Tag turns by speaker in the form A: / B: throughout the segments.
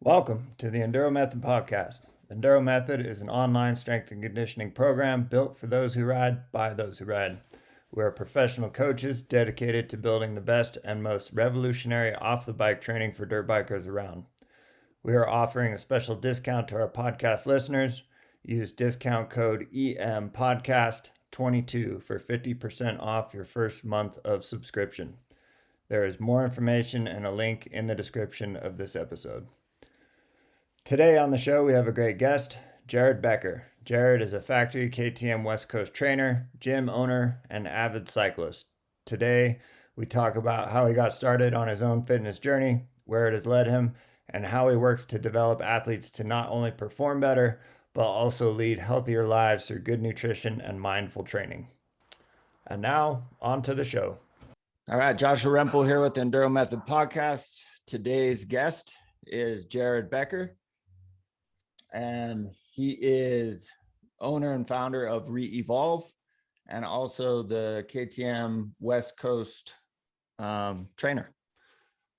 A: Welcome to the Enduro Method Podcast. The Enduro Method is an online strength and conditioning program built for those who ride by those who ride. We are professional coaches dedicated to building the best and most revolutionary off-the-bike training for dirt bikers around. We are offering a special discount to our podcast listeners. Use discount code EMPodcast22 for 50% off your first month of subscription. There is more information and a link in the description of this episode. Today on the show, we have a great guest, Jared Becker. Jared is a Factory KTM West Coast trainer, gym owner, and avid cyclist. Today, we talk about how he got started on his own fitness journey, where it has led him, and how he works to develop athletes to not only perform better, but also lead healthier lives through good nutrition and mindful training. And now, on to the show. All right, Joshua Rempel here with the Enduro Method Podcast. Today's guest is Jared Becker, and he is owner and founder of REEVOLVE and also the KTM West Coast trainer.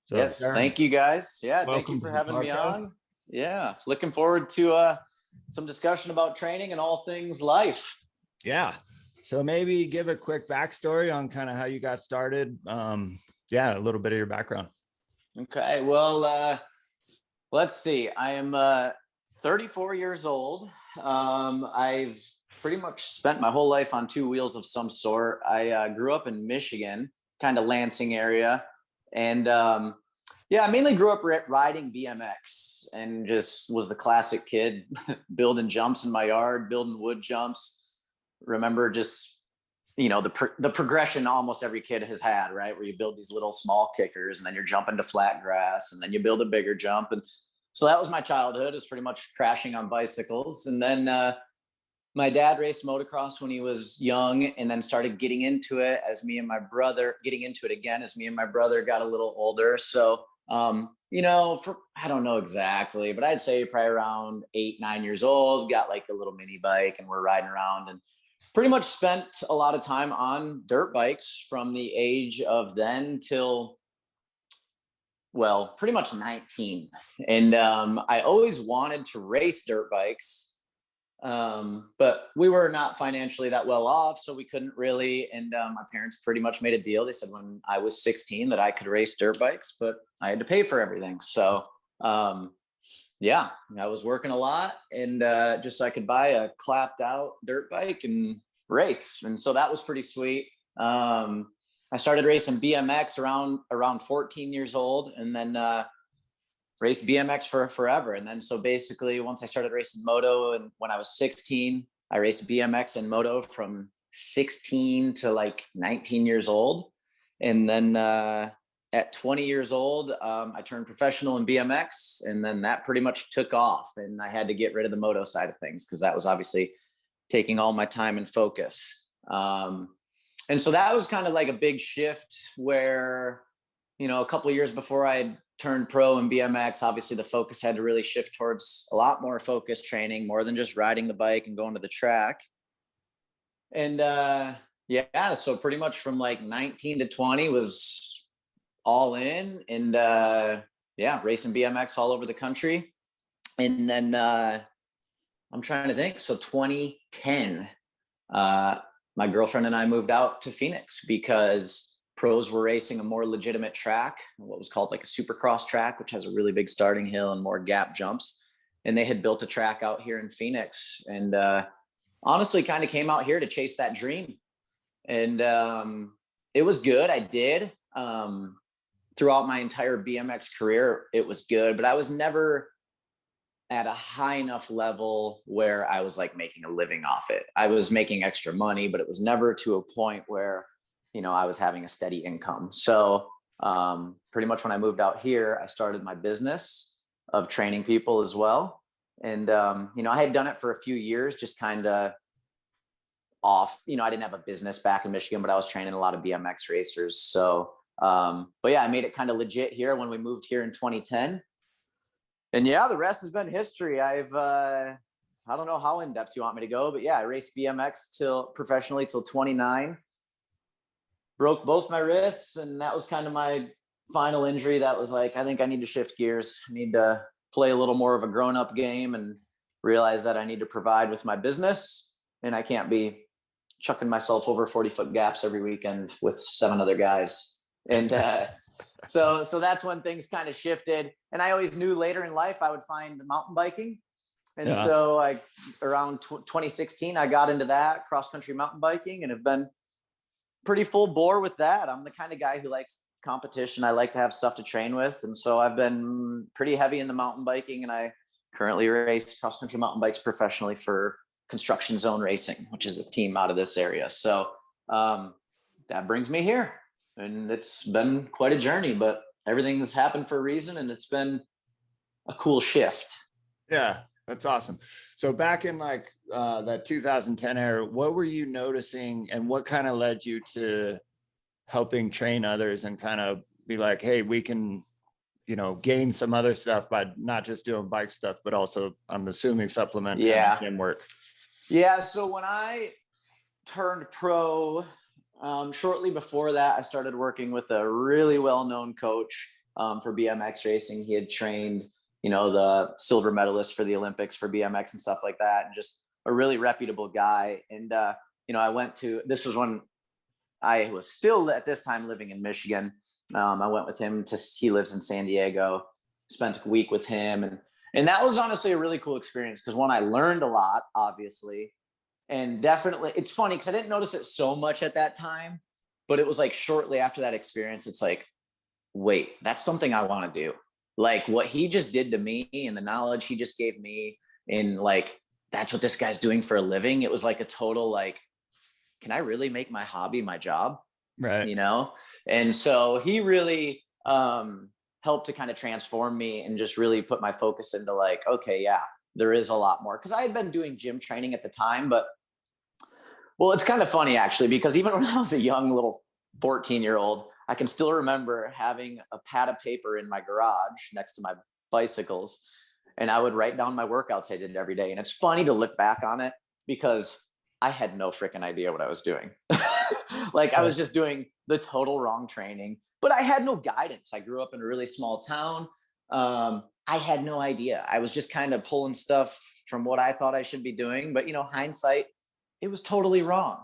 B: So, yes, Jared, thank you guys. Yeah, thank you for having me on. Yeah, looking forward to some discussion about training and all things life.
A: Yeah. So maybe give a quick backstory on kind of how you got started. A little bit of your background.
B: Okay. Well, let's see. I am 34 years old. I've pretty much spent my whole life on two wheels of some sort. I grew up in Michigan, kind of Lansing area. And I mainly grew up riding BMX and just was the classic kid building jumps in my yard, building wood jumps. Remember just, the progression almost every kid has had, right? Where you build these little small kickers and then you're jumping to flat grass and then you build a bigger jump. And so that was my childhood, is pretty much crashing on bicycles. And then my dad raced motocross when he was young and then started getting into it as me and my brother got a little older. So, I don't know exactly, but I'd say probably around 8-9 years old, got like a little mini bike and we're riding around and pretty much spent a lot of time on dirt bikes from the age of then till pretty much 19. And I always wanted to race dirt bikes, but we were not financially that well off, so we couldn't really. And my parents pretty much made a deal. They said when I was 16 that I could race dirt bikes, but I had to pay for everything. So I was working a lot and just so I could buy a clapped out dirt bike and race. And so that was pretty sweet. I started racing BMX around 14 years old, and then raced BMX for forever. And then so basically once I started racing moto, and when I was 16, I raced BMX and moto from 16 to like 19 years old. And then at 20 years old, I turned professional in BMX, and then that pretty much took off. And I had to get rid of the moto side of things because that was obviously taking all my time and focus. And so that was kind of like a big shift where, a couple of years before I turned pro in BMX, obviously the focus had to really shift towards a lot more focused training, more than just riding the bike and going to the track. And so pretty much from like 19 to 20 was all in, and racing BMX all over the country. And then I'm trying to think. So 2010, my girlfriend and I moved out to Phoenix because pros were racing a more legitimate track, what was called like a supercross track, which has a really big starting hill and more gap jumps. And they had built a track out here in Phoenix, and honestly kind of came out here to chase that dream. And it was good. I did. Throughout my entire BMX career, it was good, but I was never at a high enough level where I was like making a living off it. I was making extra money, but it was never to a point where, I was having a steady income. So pretty much when I moved out here, I started my business of training people as well. And, I had done it for a few years, just kind of off, I didn't have a business back in Michigan, but I was training a lot of BMX racers. So, I made it kind of legit here when we moved here in 2010. And the rest has been history. I've, I don't know how in depth you want me to go, but I raced BMX professionally till 29, broke both my wrists. And that was kind of my final injury. That was like, I think I need to shift gears. I need to play a little more of a grown-up game and realize that I need to provide with my business, and I can't be chucking myself over 40-foot gaps every weekend with 7 other guys. And so that's when things kind of shifted. And I always knew later in life I would find mountain biking. And so around 2016, I got into that cross-country mountain biking and have been pretty full bore with that. I'm the kind of guy who likes competition. I like to have stuff to train with. And so I've been pretty heavy in the mountain biking, and I currently race cross-country mountain bikes professionally for Construction Zone Racing, which is a team out of this area. So that brings me here, and it's been quite a journey, but everything's happened for a reason, and it's been a cool shift.
A: Yeah, that's awesome. So back in like that 2010 era, what were you noticing, and what kind of led you to helping train others and kind of be like, hey, we can, gain some other stuff by not just doing bike stuff, but also, I'm assuming, supplement and gym work?
B: Yeah. So when I turned pro, shortly before that, I started working with a really well-known coach for BMX racing. He had trained, the silver medalist for the Olympics for BMX and stuff like that, and just a really reputable guy. And, this was when I was still at this time living in Michigan. I went with him he lives in San Diego, spent a week with him. And that was honestly a really cool experience, because I learned a lot, obviously. And definitely, it's funny because I didn't notice it so much at that time, but it was like shortly after that experience, it's like, wait, that's something I want to do. Like what he just did to me and the knowledge he just gave me, and like, that's what this guy's doing for a living. It was like a total, like, can I really make my hobby my job?
A: Right.
B: And so he really helped to kind of transform me and just really put my focus into like, okay, yeah, there is a lot more. Because I had been doing gym training at the time, but well, it's kind of funny actually, because even when I was a young little 14-year-old, I can still remember having a pad of paper in my garage next to my bicycles, and I would write down my workouts I did every day. And it's funny to look back on it, because I had no freaking idea what I was doing. Like I was just doing the total wrong training, but I had no guidance. I grew up in a really small town. I had no idea. I was just kind of pulling stuff from what I thought I should be doing, but hindsight, it was totally wrong.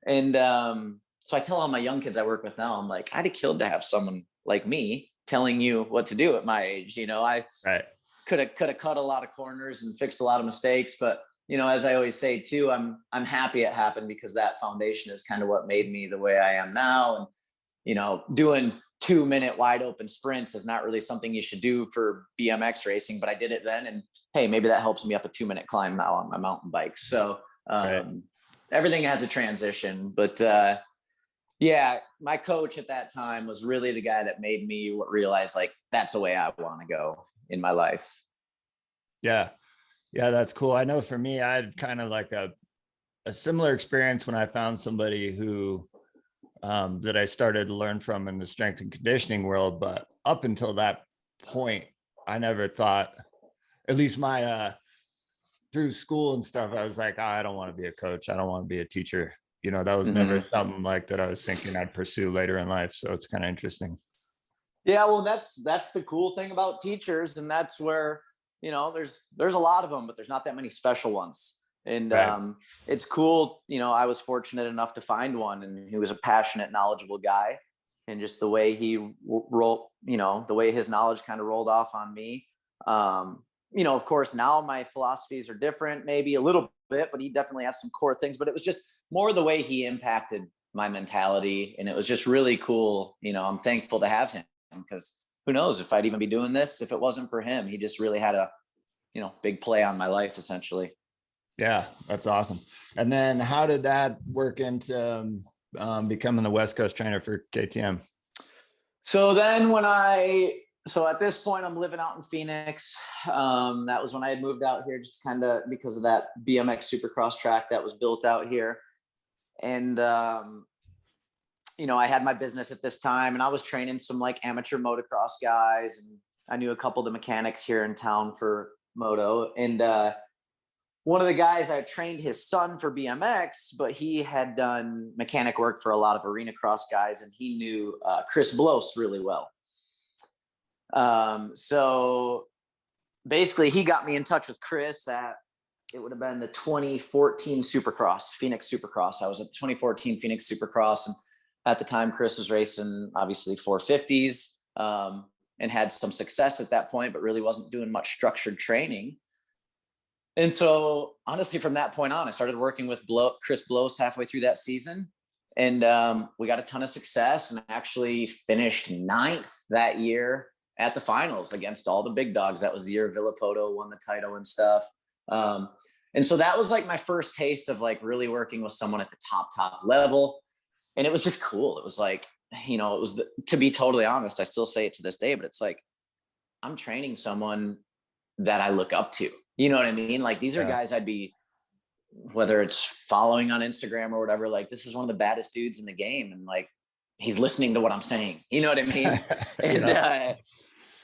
B: And so I tell all my young kids I work with now, I'm like, I'd have killed to have someone like me telling you what to do at my age. I could have cut a lot of corners and fixed a lot of mistakes, but as I always say too, I'm happy it happened, because that foundation is kind of what made me the way I am now. And, doing 2-minute wide open sprints is not really something you should do for BMX racing, but I did it then. And hey, maybe that helps me up a 2-minute climb now on my mountain bike. So everything has a transition, but my coach at that time was really the guy that made me realize like, that's the way I want to go in my life.
A: Yeah, that's cool. I know for me, I had kind of like a similar experience when I found somebody who that I started to learn from in the strength and conditioning world. But up until that point, I never thought, at least my through school and stuff, I was like, oh, I don't want to be a coach. I don't want to be a teacher. That was never something like that I was thinking I'd pursue later in life. So it's kind of interesting.
B: Yeah, well, that's the cool thing about teachers, and that's where there's a lot of them, but there's not that many special ones. And it's cool. I was fortunate enough to find one, and he was a passionate, knowledgeable guy, and just the way he rolled, the way his knowledge kind of rolled off on me. Of course, now my philosophies are different, maybe a little bit, but he definitely has some core things. But it was just more the way he impacted my mentality, and it was just really cool. I'm thankful to have him, because who knows if I'd even be doing this if it wasn't for him. He just really had a, big play on my life, essentially.
C: Yeah, that's awesome. And then how did that work into becoming the West Coast trainer for KTM?
B: So then so at this point, I'm living out in Phoenix. That was when I had moved out here, just kind of because of that BMX Supercross track that was built out here. And, I had my business at this time, and I was training some like amateur motocross guys, and I knew a couple of the mechanics here in town for moto. And one of the guys, I trained his son for BMX, but he had done mechanic work for a lot of arena cross guys, and he knew Chris Bloss really well. So basically he got me in touch with Chris at, it would have been the 2014 Supercross, Phoenix Supercross. I was at the 2014 Phoenix Supercross. And at the time, Chris was racing obviously 450s and had some success at that point, but really wasn't doing much structured training. And so honestly, from that point on, I started working with Chris Blows halfway through that season. And we got a ton of success and actually finished 9th that year at the finals against all the big dogs. That was the year Villapoto won the title and stuff. And so that was like my first taste of like really working with someone at the top level. And it was just cool. It was like, it was to be totally honest, I still say it to this day, but it's like, I'm training someone that I look up to, you know what I mean? Like these are guys I'd be, whether it's following on Instagram or whatever, like this is one of the baddest dudes in the game. And like, he's listening to what I'm saying, you know what I mean? And,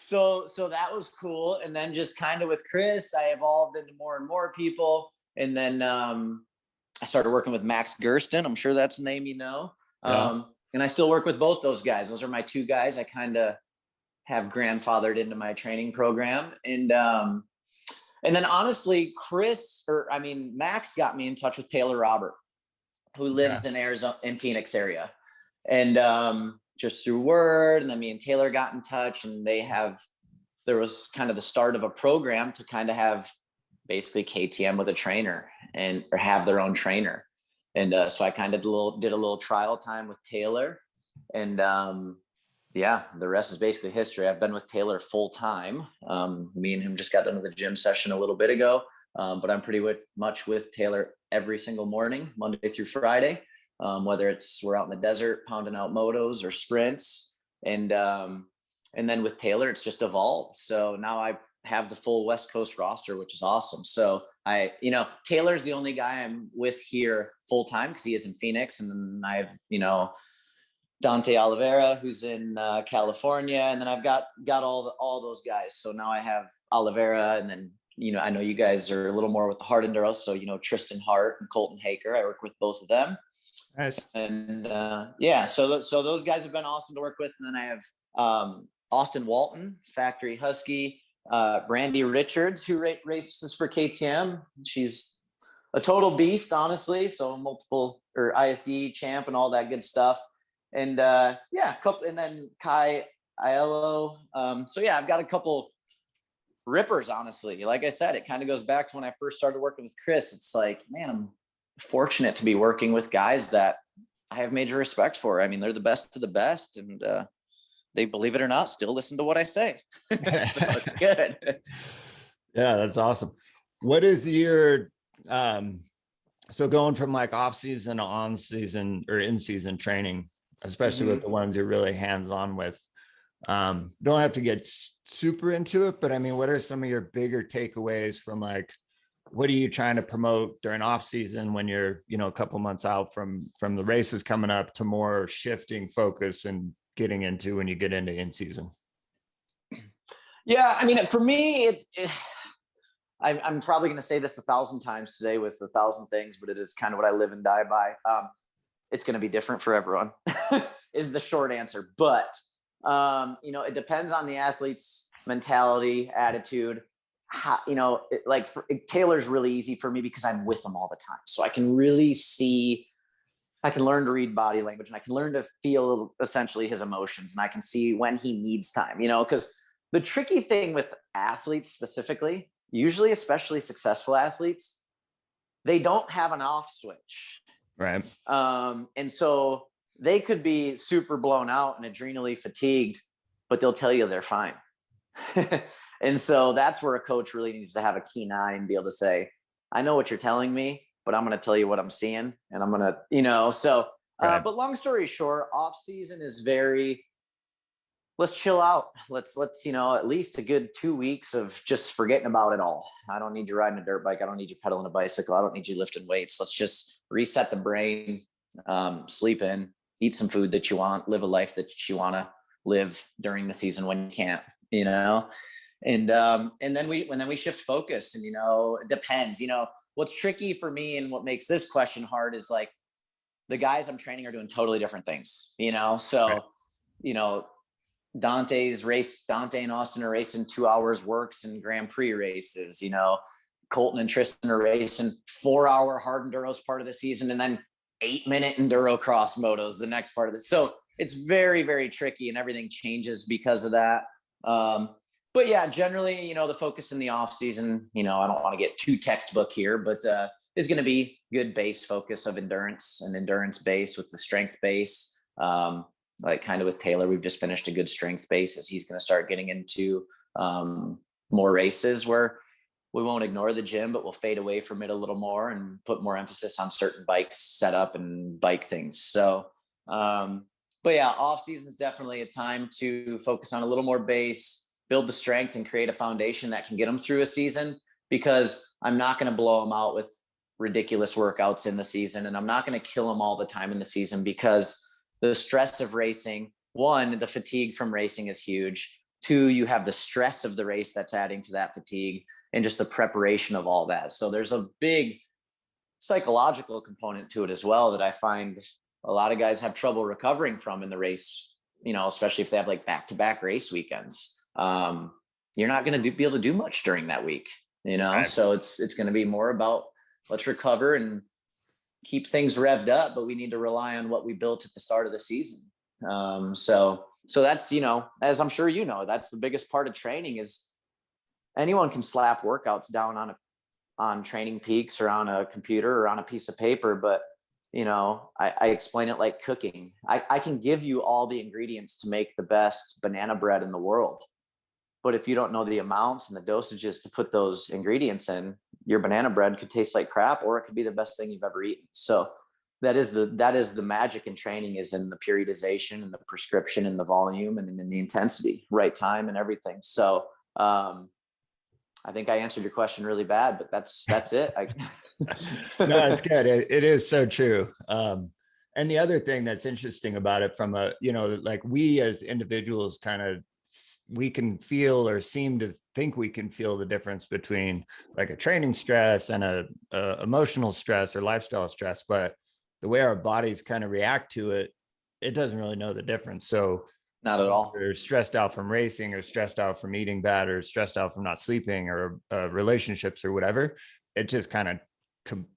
B: So that was cool. And then just kind of with Chris, I evolved into more and more people. And then I started working with Max Gersten. I'm sure that's a name you know. Yeah. And I still work with both those guys. Those are my two guys I kind of have grandfathered into my training program. And then honestly, Max got me in touch with Taylor Robert, who lives in Arizona, in Phoenix area. And just through word, and then me and Taylor got in touch, and there was kind of the start of a program to kind of have basically KTM with a trainer or have their own trainer. And so I kind of did a little trial time with Taylor, and the rest is basically history. I've been with Taylor full time. Me and him just got done with a gym session a little bit ago, but I'm pretty much with Taylor every single morning, Monday through Friday. Whether we're out in the desert pounding out motos or sprints. And then with Taylor, it's just evolved. So now I have the full West Coast roster, which is awesome. So Taylor's the only guy I'm with here full time because he is in Phoenix. And then I have, Dante Oliveira, who's in California. And then I've got all those guys. So now I have Oliveira, and then, I know you guys are a little more with the hard enduro. So, Tristan Hart and Colton Haker, I work with both of them.
C: Nice.
B: And so those guys have been awesome to work with. And then I have Austin Walton, Factory Husky, Brandy Richards, who races for KTM. She's a total beast, honestly. So multiple ISD champ and all that good stuff. And and then Kai Aiello. I've got a couple rippers, honestly. Like I said, it kind of goes back to when I first started working with Chris. It's like, man, I'm fortunate to be working with guys that I have major respect for. I mean, they're the best of the best, and they, believe it or not, still listen to what I say. So it's good.
C: Yeah, that's awesome. What is your so going from like off season to on season or in season training, especially with the ones you're really hands-on with? Don't have to get super into it, but I mean, what are some of your bigger takeaways from like, what are you trying to promote during off season when you're, a couple months out from the races coming up to more shifting focus and getting into when you get into in season?
B: Yeah. I mean, for me, I'm probably going to say this 1,000 times today with 1,000 things, but it is kind of what I live and die by. It's going to be different for everyone is the short answer. But, it depends on the athlete's mentality, attitude. Taylor's really easy for me because I'm with them all the time. So I can really I can learn to read body language, and I can learn to feel essentially his emotions, and I can see when he needs time, because the tricky thing with athletes specifically, usually, especially successful athletes, they don't have an off switch.
C: Right.
B: And so they could be super blown out and adrenally fatigued, but they'll tell you they're fine. And so that's where a coach really needs to have a keen eye and be able to say, I know what you're telling me, but I'm going to tell you what I'm seeing. And I'm going to, right. But long story short, off season is let's chill out. Let's, at least a good 2 weeks of just forgetting about it all. I don't need you riding a dirt bike. I don't need you pedaling a bicycle. I don't need you lifting weights. Let's just reset the brain, sleep in, eat some food that you want, live a life that you want to live during the season when you can't, and then we shift focus, and, it depends, what's tricky for me and what makes this question hard is like the guys I'm training are doing totally different things, so,
C: right.
B: Dante and Austin are racing 2 hours works and Grand Prix races, you know, Colton and Tristan are racing 4-hour hard enduros part of the season, and then 8-minute enduro cross motos the next part of this. So it's very, very tricky, and everything changes because of that. But yeah, generally, you know, the focus in the off season, you know, I don't want to get too textbook here, but is going to be good base focus of endurance and endurance base with the strength base. Like kind of with Taylor, we've just finished a good strength base as he's going to start getting into more races where we won't ignore the gym, but we'll fade away from it a little more and put more emphasis on certain bikes setup and bike things. So, but yeah, off season is definitely a time to focus on a little more base, build the strength, and create a foundation that can get them through a season, because I'm not going to blow them out with ridiculous workouts in the season. And I'm not going to kill them all the time in the season, because the stress of racing, one, the fatigue from racing is huge. Two, you have the stress of the race that's adding to that fatigue, and just the preparation of all that. So there's a big psychological component to it as well that I find a lot of guys have trouble recovering from in the race, you know, especially if they have like back-to-back race weekends. You're not going to be able to do much during that week, you know? Right. So it's going to be more about let's recover and keep things revved up, but we need to rely on what we built at the start of the season. So that's, you know, as I'm sure you know, that's the biggest part of training is anyone can slap workouts down on Training Peaks or on a computer or on a piece of paper. But, you know, I explain it like cooking. I can give you all the ingredients to make the best banana bread in the world. But if you don't know the amounts and the dosages to put those ingredients in, your banana bread could taste like crap, or it could be the best thing you've ever eaten. So that is the magic in training, is in the periodization and the prescription and the volume and in the intensity, right time and everything. So I think I answered your question really bad, but that's it.
C: No, it's good. It is so true. And the other thing that's interesting about it from a, you know, like we as individuals we can feel or seem to think we can feel the difference between like a training stress and a emotional stress or lifestyle stress, but the way our bodies kind of react to it, it doesn't really know the difference. So
B: not at all.
C: They're stressed out from racing, or stressed out from eating bad, or stressed out from not sleeping, or relationships or whatever. It just kind of,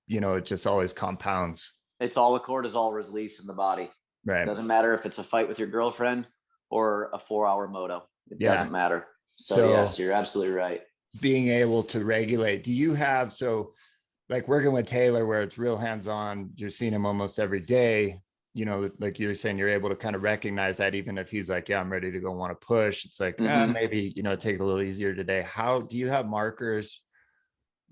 C: you know, it just always compounds.
B: It's all a cortisol release in the body.
C: Right.
B: It doesn't matter if it's a fight with your girlfriend or a 4-hour moto. It doesn't matter. So yes, you're absolutely right.
C: Being able to regulate. Do you have, so like working with Taylor where it's real hands-on, you're seeing him almost every day, you know, like you were saying, you're able to kind of recognize that even if he's like, yeah, I'm ready to go, want to push. It's like, maybe, you know, take it a little easier today. How do you have markers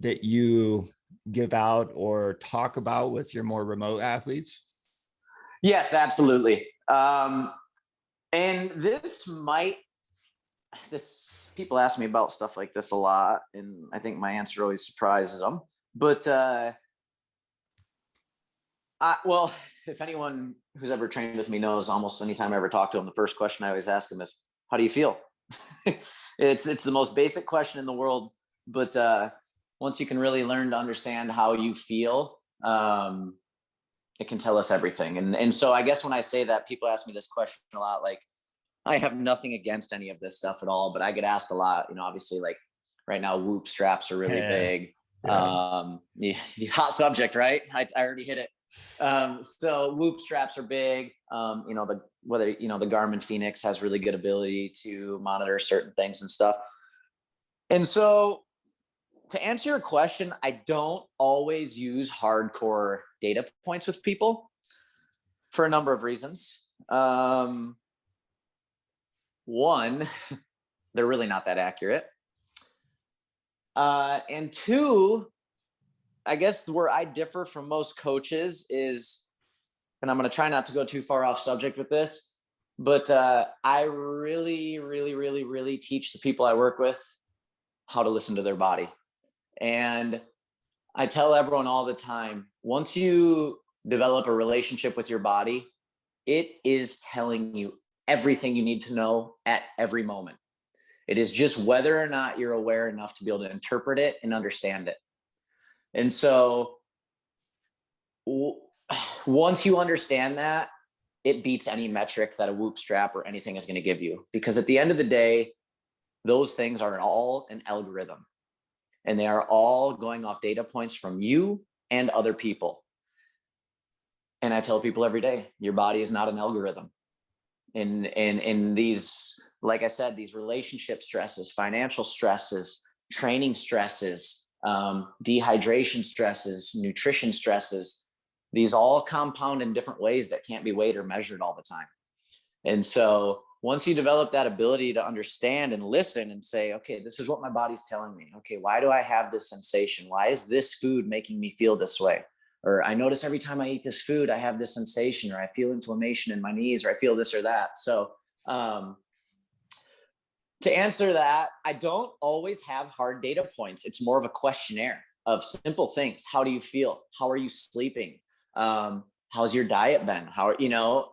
C: that you give out or talk about with your more remote athletes?
B: Yes, absolutely. And people ask me about stuff like this a lot, and I think my answer always surprises them. But well, if anyone who's ever trained with me knows, almost anytime I ever talk to them, the first question I always ask them is, "How do you feel?" It's the most basic question in the world, but once you can really learn to understand how you feel, it can tell us everything. And so I guess when I say that, people ask me this question a lot, like, I have nothing against any of this stuff at all, but I get asked a lot, you know, obviously like right now, whoop straps are really big. Yeah. The hot subject, right? I already hit it. So whoop straps are big. You know, the Garmin Phoenix has really good ability to monitor certain things and stuff. And so to answer your question, I don't always use hardcore data points with people for a number of reasons. One, they're really not that accurate. And two, I guess where I differ from most coaches is, and I'm going to try not to go too far off subject with this, but I really, really, really, really teach the people I work with how to listen to their body. And I tell everyone all the time, once you develop a relationship with your body, it is telling you everything you need to know at every moment. It is just whether or not you're aware enough to be able to interpret it and understand it. And so once you understand that, it beats any metric that a Whoop strap or anything is going to give you. Because at the end of the day, those things are all an algorithm, and they are all going off data points from you and other people. And I tell people every day, your body is not an algorithm. In these, like I said, these relationship stresses, financial stresses, training stresses, dehydration stresses, nutrition stresses, these all compound in different ways that can't be weighed or measured all the time. And so once you develop that ability to understand and listen and say, okay, this is what my body's telling me. Okay, why do I have this sensation? Why is this food making me feel this way? Or I notice every time I eat this food, I have this sensation, or I feel inflammation in my knees, or I feel this or that. So to answer that, I don't always have hard data points. It's more of a questionnaire of simple things. How do you feel? How are you sleeping? How's your diet been?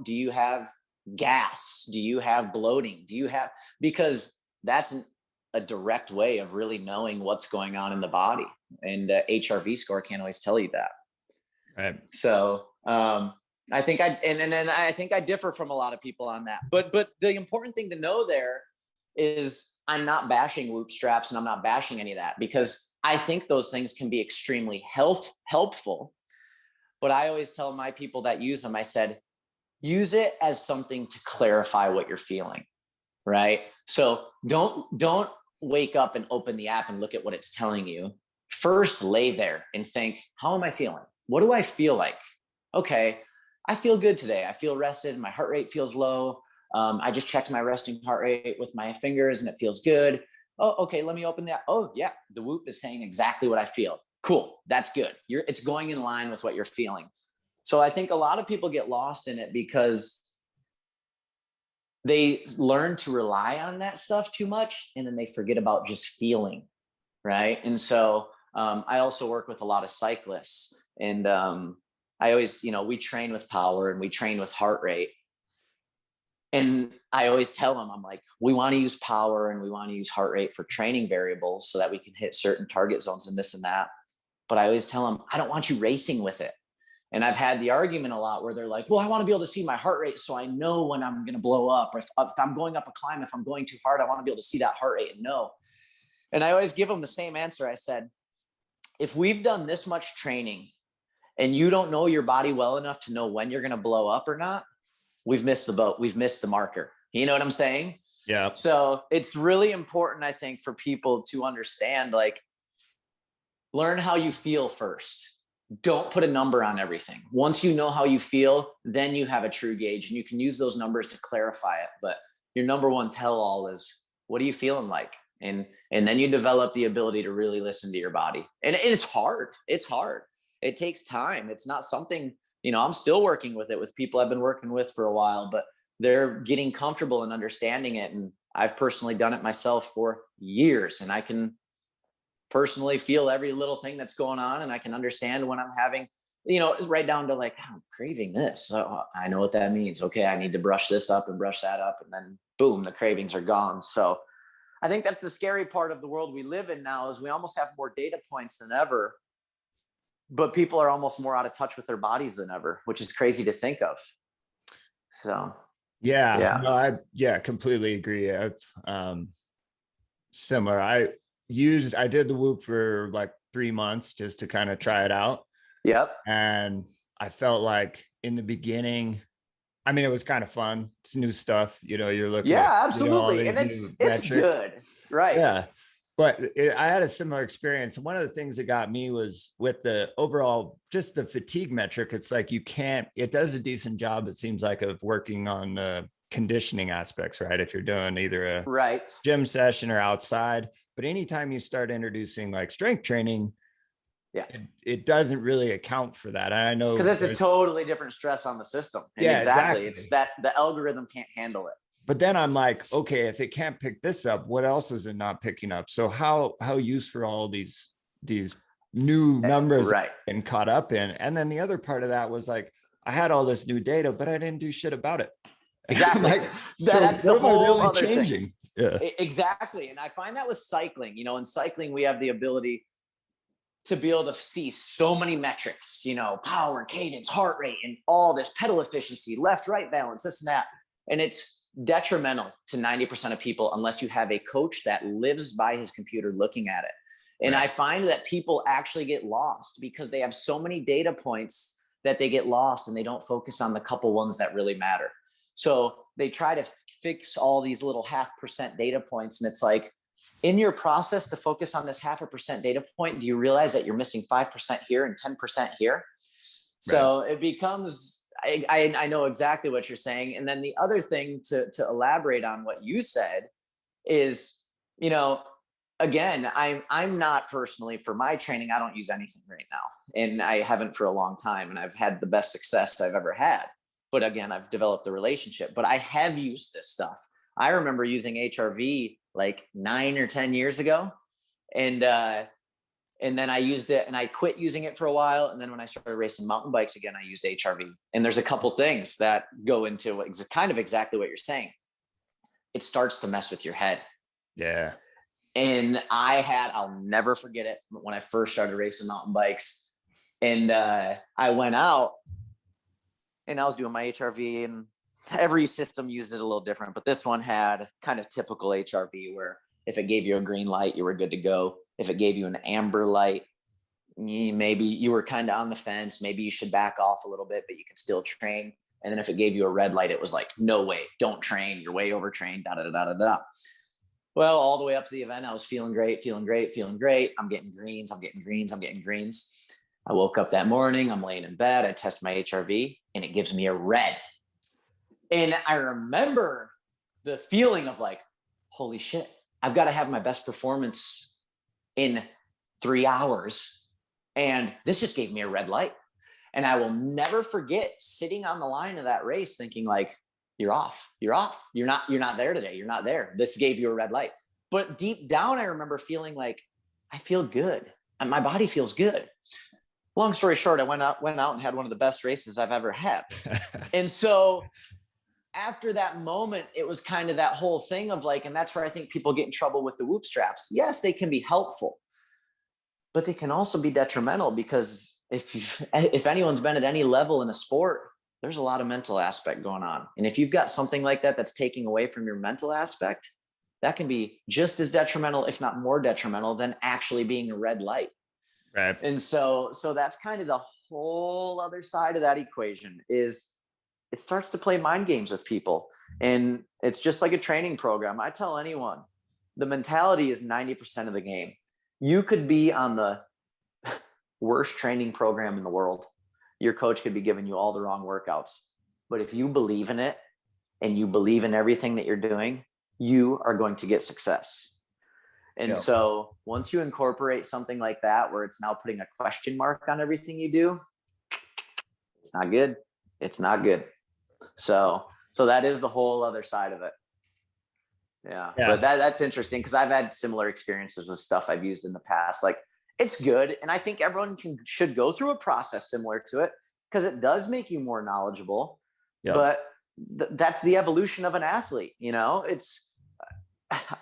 B: Do you have gas? Do you have bloating? Because that's a direct way of really knowing what's going on in the body. And HRV score can't always tell you that.
C: Right.
B: So I think I think I differ from a lot of people on that. But the important thing to know there is I'm not bashing Whoop straps, and I'm not bashing any of that, because I think those things can be extremely helpful. But I always tell my people that use them, I said, use it as something to clarify what you're feeling, right? So don't wake up and open the app and look at what it's telling you. First, lay there and think, how am I feeling? What do I feel like? Okay, I feel good today. I feel rested. My heart rate feels low. I just checked my resting heart rate with my fingers and it feels good. Oh, okay, let me open that. Oh yeah, the Whoop is saying exactly what I feel. Cool, that's good. It's going in line with what you're feeling. So I think a lot of people get lost in it because they learn to rely on that stuff too much, and then they forget about just feeling, right? And so I also work with a lot of cyclists, and I always, we train with power and we train with heart rate. And I always tell them, I'm like, we want to use power and we want to use heart rate for training variables so that we can hit certain target zones and this and that. But I always tell them, I don't want you racing with it. And I've had the argument a lot where they're like, well, I want to be able to see my heart rate so I know when I'm going to blow up, or if I'm going up a climb, if I'm going too hard, I want to be able to see that heart rate and know. And I always give them the same answer. I said, if we've done this much training and you don't know your body well enough to know when you're going to blow up or not, we've missed the boat. We've missed the marker. You know what I'm saying?
C: Yeah.
B: So it's really important, I think, for people to understand, like, learn how you feel first. Don't put a number on everything. Once you know how you feel, then you have a true gauge, and you can use those numbers to clarify it. But your number one tell all is, what are you feeling like? And then you develop the ability to really listen to your body. And it's hard. It's hard. It takes time. It's not something, I'm still working with it with people I've been working with for a while, but they're getting comfortable and understanding it. And I've personally done it myself for years, and I can personally feel every little thing that's going on, and I can understand when I'm having, right down to like, I'm craving this. So I know what that means. Okay, I need to brush this up and brush that up, and then boom, the cravings are gone. So I think that's the scary part of the world we live in now, is we almost have more data points than ever, but people are almost more out of touch with their bodies than ever, which is crazy to think of. So
C: yeah. No, I completely agree. Similar. I did the Whoop for like 3 months just to kind of try it out.
B: Yep.
C: And I felt like in the beginning, I mean, it was kind of fun. It's new stuff, you're looking at,
B: absolutely. And it's good. Right.
C: Yeah. But I had a similar experience. One of the things that got me was with the overall, just the fatigue metric. It's like, it does a decent job, it seems like, of working on the conditioning aspects, right? If you're doing either a gym session or outside. But anytime you start introducing like strength training, it doesn't really account for that. And I know,
B: because it's a totally different stress on the system. And exactly. It's that the algorithm can't handle it.
C: But then I'm like, okay, if it can't pick this up, what else is it not picking up? So how useful all these new numbers and caught up in. And then the other part of that was like, I had all this new data, but I didn't do shit about it.
B: Exactly. That's the whole other
C: changing.
B: Thing.
C: Yeah.
B: Exactly. And I find that with cycling, in cycling, we have the ability, to be able to see so many metrics, you know, power, cadence, heart rate, and all this pedal efficiency, left, right balance, this and that. And it's detrimental to 90% of people unless you have a coach that lives by his computer looking at it. And I find that people actually get lost because they have so many data points that they get lost and they don't focus on the couple ones that really matter. So they try to fix all these little 0.5% data points. And it's like, in your process to focus on this 0.5% data point, do you realize that you're missing 5% here and 10% here? So it becomes, I know exactly what you're saying. And then the other thing to elaborate on what you said is, you know, again, I'm not personally, for my training, I don't use anything right now. And I haven't for a long time. And I've had the best success I've ever had. But again, I've developed a relationship, but I have used this stuff. I remember using HRV like 9 or 10 years ago. And then I used it and I quit using it for a while. And then when I started racing mountain bikes again, I used HRV. And there's a couple things that go into kind of exactly what you're saying. It starts to mess with your head.
C: Yeah.
B: And I'll never forget it when I first started racing mountain bikes. And I went out and I was doing my HRV, and every system used it a little different, but this one had kind of typical HRV where if it gave you a green light, you were good to go. If it gave you an amber light, maybe you were kind of on the fence. Maybe you should back off a little bit, but you could still train. And then if it gave you a red light, it was like, no way, don't train. You're way overtrained, da, da, da, da, da. Well, all the way up to the event, I was feeling great. I'm getting greens. I woke up that morning, I'm laying in bed, I test my HRV and it gives me a red. And I remember the feeling of like, holy shit, I've got to have my best performance in 3 hours. And this just gave me a red light. And I will never forget sitting on the line of that race thinking like, you're off. You're not there today. You're not there. This gave you a red light. But deep down, I remember feeling like I feel good and my body feels good. Long story short, I went out and had one of the best races I've ever had. And so after that moment, it was kind of that whole thing of like, and that's where I think people get in trouble with the whoop straps. Yes, they can be helpful, but they can also be detrimental because if anyone's been at any level in a sport, there's a lot of mental aspect going on. And if you've got something like that that's taking away from your mental aspect, that can be just as detrimental, if not more detrimental than actually being a red light.
C: Right.
B: And so that's kind of the whole other side of that equation is it starts to play mind games with people. And it's just like a training program. I tell anyone, the mentality is 90% of the game. You could be on the worst training program in the world. Your coach could be giving you all the wrong workouts. But if you believe in it and you believe in everything that you're doing, you are going to get success. And so once you incorporate something like that, where it's now putting a question mark on everything you do, it's not good. It's not good. So that is the whole other side of it. Yeah. But that's interesting because I've had similar experiences with stuff I've used in the past. Like it's good. And I think everyone should go through a process similar to it because it does make you more knowledgeable. Yep. But that's the evolution of an athlete. You know,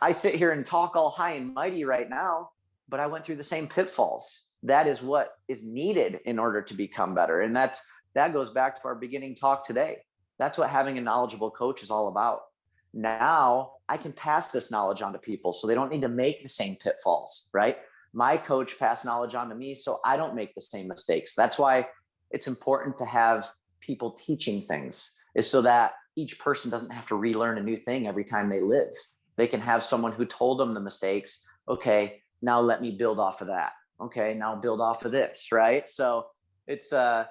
B: I sit here and talk all high and mighty right now, but I went through the same pitfalls. That is what is needed in order to become better. And that goes back to our beginning talk today. That's what having a knowledgeable coach is all about. Now I can pass this knowledge on to people so they don't need to make the same pitfalls, right? My coach passed knowledge on to me so I don't make the same mistakes. That's why it's important to have people teaching things, is so that each person doesn't have to relearn a new thing every time they live. They can have someone who told them the mistakes. Okay, now let me build off of that. Okay, now build off of this, right? So it's I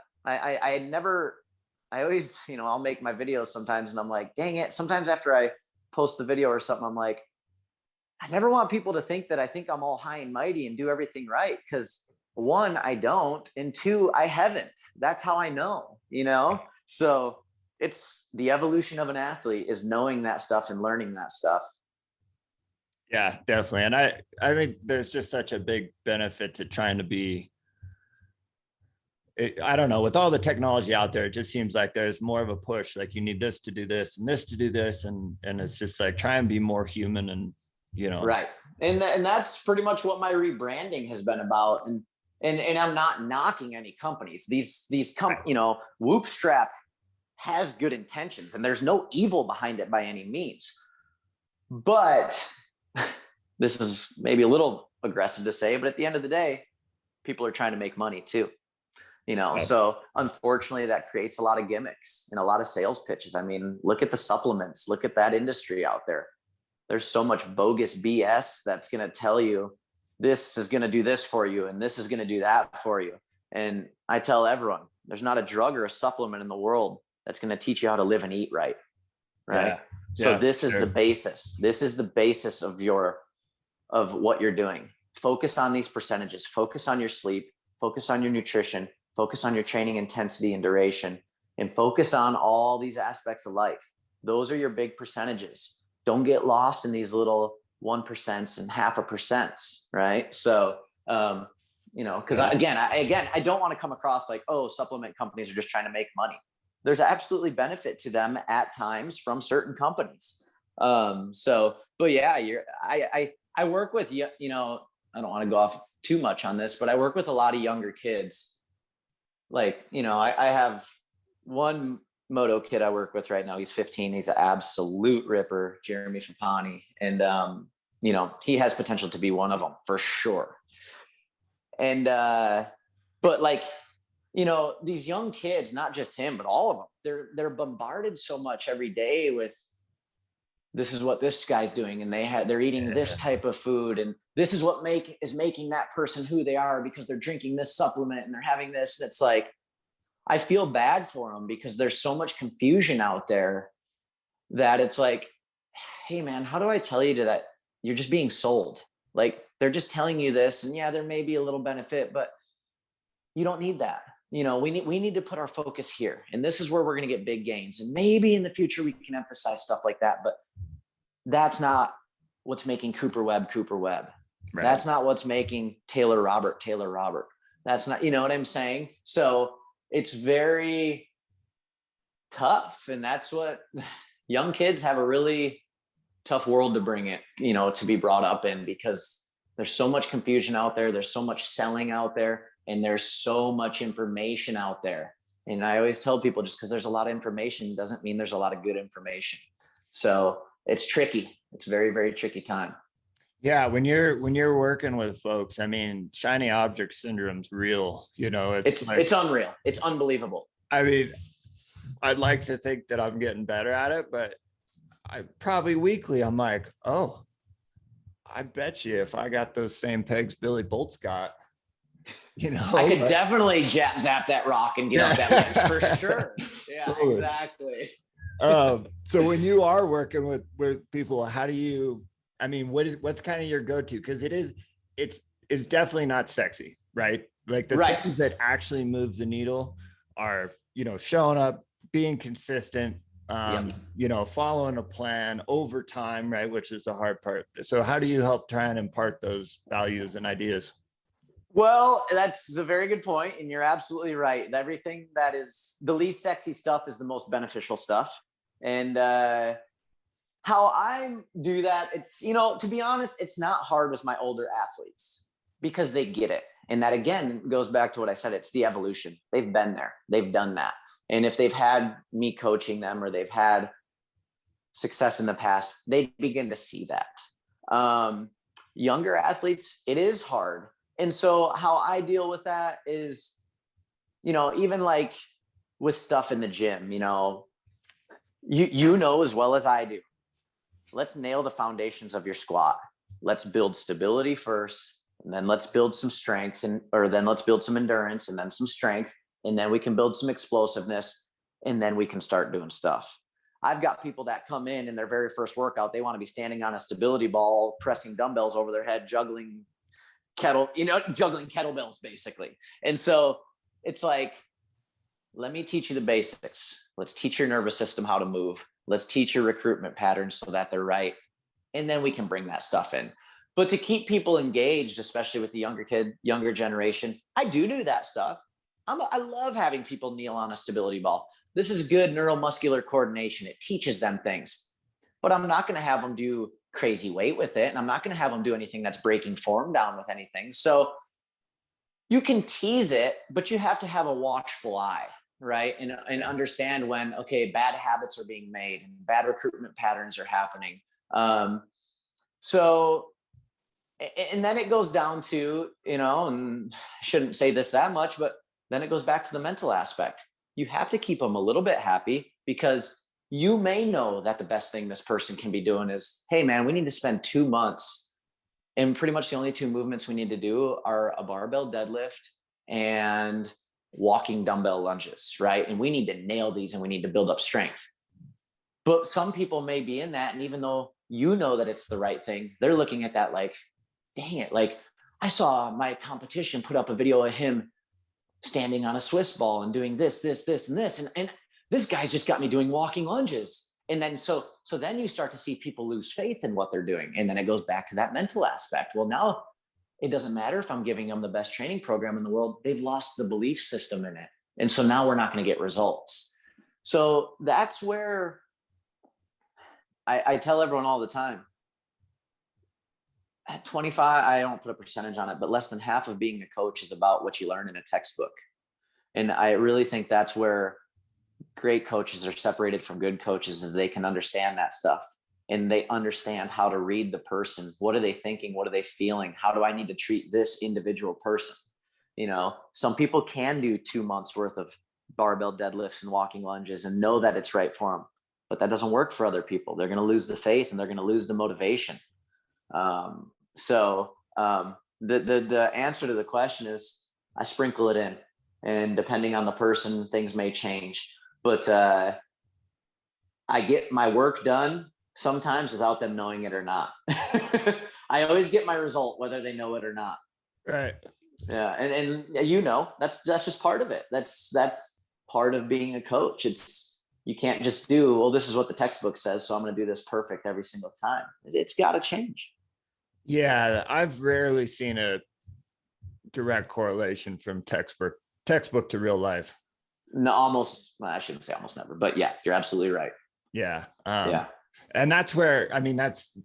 B: always, I'll make my videos sometimes and I'm like, dang it. Sometimes after I post the video or something, I'm like, I never want people to think that I think I'm all high and mighty and do everything right. Because one, I don't. And two, I haven't. That's how I know, So it's the evolution of an athlete is knowing that stuff and learning that stuff.
C: Yeah, definitely. And I think there's just such a big benefit to trying to be, I don't know, with all the technology out there, it just seems like there's more of a push. Like you need this to do this and this to do this. And it's just like, try and be more human and,
B: Right. And that's pretty much what my rebranding has been about. And I'm not knocking any companies. You know, Whoop Strap has good intentions and there's no evil behind it by any means. But this is maybe a little aggressive to say, but at the end of the day, people are trying to make money too. You know, so unfortunately that creates a lot of gimmicks and a lot of sales pitches. I mean, look at the supplements, look at that industry out there. There's so much bogus BS that's going to tell you this is going to do this for you and this is going to do that for you. And I tell everyone, there's not a drug or a supplement in the world that's going to teach you how to live and eat right. Right. So this is the basis. This is the basis of what you're doing. Focus on these percentages, focus on your sleep, focus on your nutrition, focus on your training intensity and duration, and focus on all these aspects of life. Those are your big percentages. Don't get lost in these little 1% and 0.5%, right? So, you know, because I don't want to come across like, oh, supplement companies are just trying to make money. There's absolutely benefit to them at times from certain companies. But yeah, I work with, you know, I don't want to go off too much on this, but I work with a lot of younger kids. Like, you know, I have one moto kid I work with right now. He's 15. He's an absolute ripper, Jeremy Fapani. And, you know, he has potential to be one of them for sure. And, but like, you know, these young kids, not just him, but all of them, they're bombarded so much every day with, this is what this guy's doing. And they're eating this type of food. And this is what is making that person who they are because they're drinking this supplement and they're having this. It's like, I feel bad for them because there's so much confusion out there that it's like, hey man, how do I tell you that you're just being sold? Like they're just telling you this and yeah, there may be a little benefit, but you don't need that. You know, we need to put our focus here. And this is where we're going to get big gains. And maybe in the future we can emphasize stuff like that, but that's not what's making Cooper Webb. Right. That's not what's making Taylor Robert. That's not, you know what I'm saying? So it's very tough. And that's what young kids have a really tough world to bring it, you know, to be brought up in, because there's so much confusion out there. There's so much selling out there. And there's so much information out there. And I always tell people, just because there's a lot of information doesn't mean there's a lot of good information. So it's tricky. It's very, very tricky time.
C: Yeah. When you're working with folks, I mean, shiny object syndrome's real, you know, it's
B: unreal. It's unbelievable.
C: I mean, I'd like to think that I'm getting better at it, but I probably weekly, I'm like, oh, I bet you if I got those same pegs Billy Bolt's got, you know,
B: I could definitely zap that rock and get off that bench for sure. Yeah, totally. Exactly.
C: So when you are working with people, how do you, I mean, what's kind of your go-to? Because it's definitely not sexy, right? Like the things that actually move the needle are, you know, showing up, being consistent, you know, following a plan over time, right? Which is the hard part. So how do you help try and impart those values and ideas?
B: Well, that's a very good point. And you're absolutely right. Everything that is the least sexy stuff is the most beneficial stuff. And how I do that, it's, you know, to be honest, it's not hard with my older athletes because they get it. And that, again, goes back to what I said. It's the evolution. They've been there. They've done that. And if they've had me coaching them or they've had success in the past, they begin to see that. Younger athletes, it is hard. And so how I deal with that is, you know, even like with stuff in the gym, you know, you know as well as I do, let's nail the foundations of your squat. Let's build stability first, and then let's build some strength, or then let's build some endurance and then some strength. And then we can build some explosiveness, and then we can start doing stuff. I've got people that come in their very first workout, they want to be standing on a stability ball, pressing dumbbells over their head, juggling kettlebells basically. And so it's like, let me teach you the basics. Let's teach your nervous system how to move. Let's teach your recruitment patterns so that they're right. And then we can bring that stuff in. But to keep people engaged, especially with the younger generation, I do that stuff. I love having people kneel on a stability ball. This is good neuromuscular coordination. It teaches them things, but I'm not going to have them do crazy weight with it. And I'm not going to have them do anything that's breaking form down with anything. So you can tease it, but you have to have a watchful eye, right? And understand when, okay, bad habits are being made and bad recruitment patterns are happening. So, and then it goes down to, and I shouldn't say this that much, but then it goes back to the mental aspect. You have to keep them a little bit happy, because you may know that the best thing this person can be doing is, hey man, we need to spend 2 months, and pretty much the only 2 movements we need to do are a barbell deadlift and walking dumbbell lunges, right? And we need to nail these, and we need to build up strength. But some people may be in that, and even though you know that it's the right thing, they're looking at that like, dang it, like I saw my competition put up a video of him standing on a Swiss ball and doing this, and this, and this guy's just got me doing walking lunges. And then so then you start to see people lose faith in what they're doing. And then it goes back to that mental aspect. Well, now it doesn't matter if I'm giving them the best training program in the world, they've lost the belief system in it. And so now we're not going to get results. So that's where I tell everyone all the time, at 25, I don't put a percentage on it, but less than half of being a coach is about what you learn in a textbook. And I really think that's where great coaches are separated from good coaches, is they can understand that stuff, and they understand how to read the person. What are they thinking? What are they feeling? How do I need to treat this individual person? Some people can do 2 months worth of barbell deadlifts and walking lunges and know that it's right for them, but that doesn't work for other people. They're going to lose the faith, and they're going to lose the motivation. The answer to the question is I sprinkle it in, and depending on the person, things may change. But I get my work done sometimes without them knowing it or not. I always get my result, whether they know it or not.
C: Right.
B: Yeah. And that's just part of it. That's part of being a coach. You can't just do, well, this is what the textbook says, so I'm going to do this perfect every single time. It's got to change.
C: Yeah. I've rarely seen a direct correlation from textbook to real life.
B: No, I shouldn't say almost never, but yeah, you're absolutely right.
C: Yeah.
B: Yeah.
C: And that's where,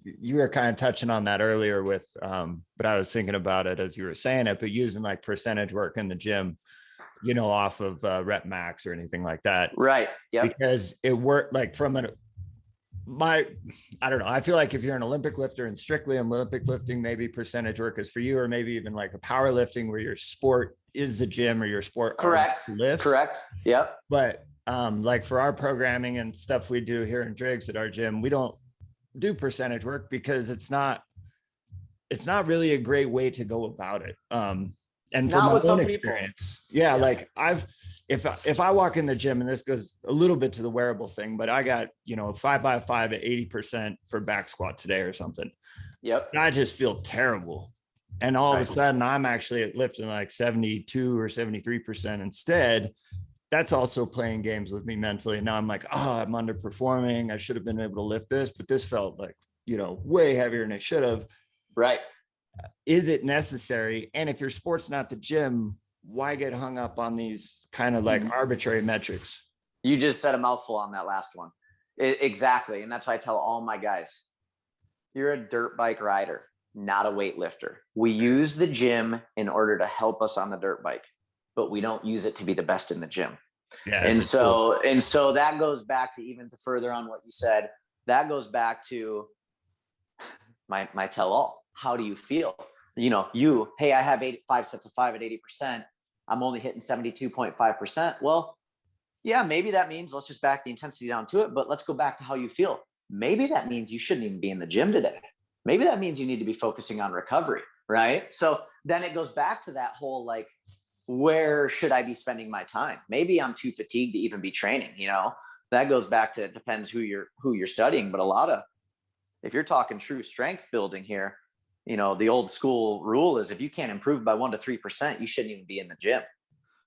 C: you were kind of touching on that earlier with, but I was thinking about it as you were saying it, but using like percentage work in the gym, off of rep max or anything like that.
B: Right. Yeah.
C: Because it worked like I don't know. I feel like if you're an Olympic lifter and strictly Olympic lifting, maybe percentage work is for you, or maybe even like a powerlifting where your sport is the gym or your sport.
B: Correct.
C: Lifts.
B: Correct. Yep.
C: But like for our programming and stuff we do here in Driggs at our gym, we don't do percentage work because it's not really a great way to go about it. And from my own experience, like if I walk in the gym, and this goes a little bit to the wearable thing, but I got, 5x5 at 80% for back squat today or something.
B: Yep.
C: And I just feel terrible. And all of a sudden I'm actually at lifting like 72 or 73% instead. That's also playing games with me mentally. And now I'm like, I'm underperforming. I should have been able to lift this, but this felt like, way heavier than it should have.
B: Right.
C: Is it necessary? And if your sport's not the gym, why get hung up on these kind of like arbitrary metrics?
B: You just said a mouthful on that last one. Exactly. And that's why I tell all my guys, you're a dirt bike rider, not a weightlifter. We use the gym in order to help us on the dirt bike, but we don't use it to be the best in the gym.
C: Yeah.
B: And so that goes back to, even to further on what you said, that goes back to my tell all. How do you feel? Hey, I have 5 sets of 5 at 80%. I'm only hitting 72.5%. Well, yeah, maybe that means let's just back the intensity down to it, but let's go back to how you feel. Maybe that means you shouldn't even be in the gym today. Maybe that means you need to be focusing on recovery, right? So then it goes back to that whole, like, where should I be spending my time? Maybe I'm too fatigued to even be training, that goes back to, it depends who you're studying, but if you're talking true strength building here, the old school rule is if you can't improve by 1 to 3%, you shouldn't even be in the gym.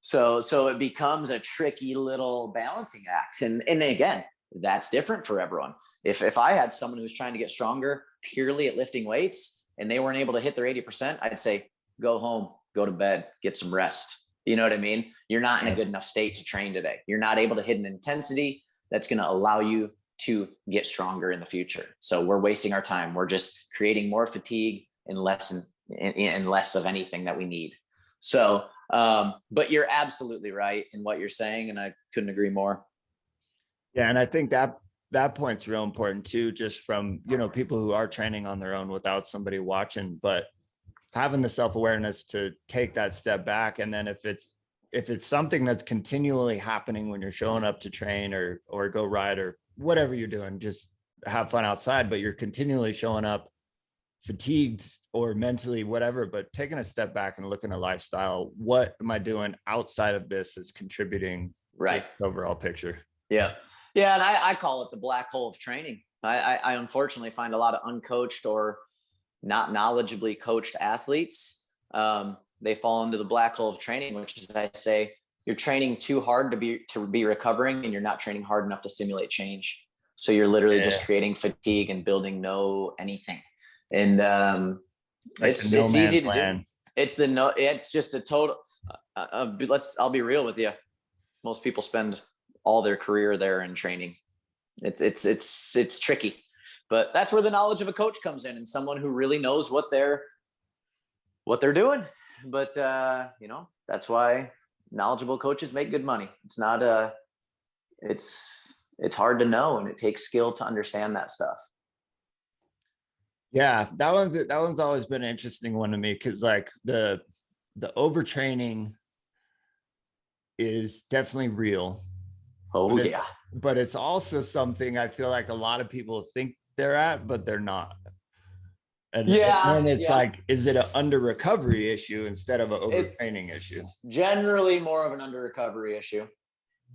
B: So it becomes a tricky little balancing act. And again, that's different for everyone. If I had someone who's trying to get stronger purely at lifting weights and they weren't able to hit their 80%, I'd say, go home, go to bed, get some rest. You know what I mean? You're not in a good enough state to train today. You're not able to hit an intensity that's going to allow you to get stronger in the future. So we're wasting our time. We're just creating more fatigue and less of anything that we need. So, but you're absolutely right in what you're saying, and I couldn't agree more.
C: Yeah. And I think that point's real important too, just from, people who are training on their own without somebody watching, but having the self-awareness to take that step back. And then if it's something that's continually happening when you're showing up to train or go ride or whatever you're doing, just have fun outside, but you're continually showing up fatigued or mentally, whatever, but taking a step back and looking at lifestyle, what am I doing outside of this that's contributing
B: right
C: to the overall picture?
B: Yeah. Yeah. And I call it the black hole of training. I unfortunately find a lot of uncoached or not knowledgeably coached athletes. They fall into the black hole of training, which is, I say, you're training too hard to be recovering, and you're not training hard enough to stimulate change. So you're literally just creating fatigue and building no anything. And it's easy to do. It's just a total. I'll be real with you. Most people spend all their career there in training. It's tricky, but that's where the knowledge of a coach comes in, and someone who really knows what they're doing. But that's why knowledgeable coaches make good money. It's not it's hard to know, and it takes skill to understand that stuff.
C: Yeah, that one's always been an interesting one to me, because like the overtraining is definitely real.
B: Oh,
C: but it's also something I feel like a lot of people think they're at, but they're not. And it's like, is it an under recovery issue instead of an overtraining issue?
B: Generally more of an under recovery issue,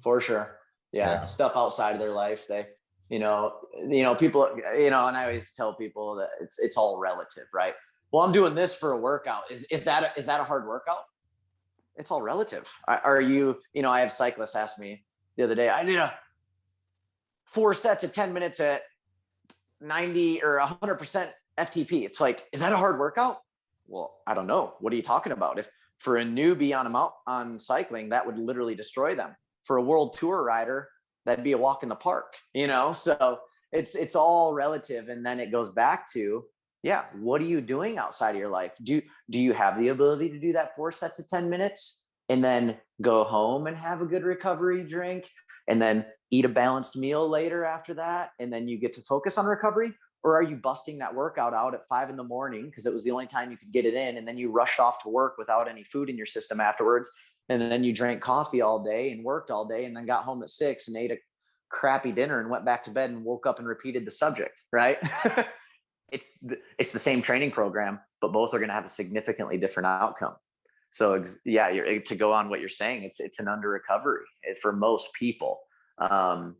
B: for sure. Yeah. Stuff outside of their life. They, people, and I always tell people that it's all relative, right? Well, I'm doing this for a workout. Is that a hard workout? It's all relative. Are you, I have cyclists ask me the other day, I did 4 sets of 10 minutes at 90 or 100% FTP. It's like, is that a hard workout? Well, I don't know. What are you talking about? If for a newbie on cycling, that would literally destroy them. For a world tour rider, that'd be a walk in the park, So it's all relative. And then it goes back to, what are you doing outside of your life? Do you have the ability to do that 4 sets of 10 minutes and then go home and have a good recovery drink and then eat a balanced meal later after that, and then you get to focus on recovery? Or are you busting that workout out at 5 a.m. because it was the only time you could get it in, and then you rushed off to work without any food in your system afterwards, and then you drank coffee all day and worked all day, and then got home at 6 and ate a crappy dinner and went back to bed and woke up and repeated the subject, right? It's the same training program, but both are going to have a significantly different outcome. So to go on what you're saying, it's an under recovery for most people. And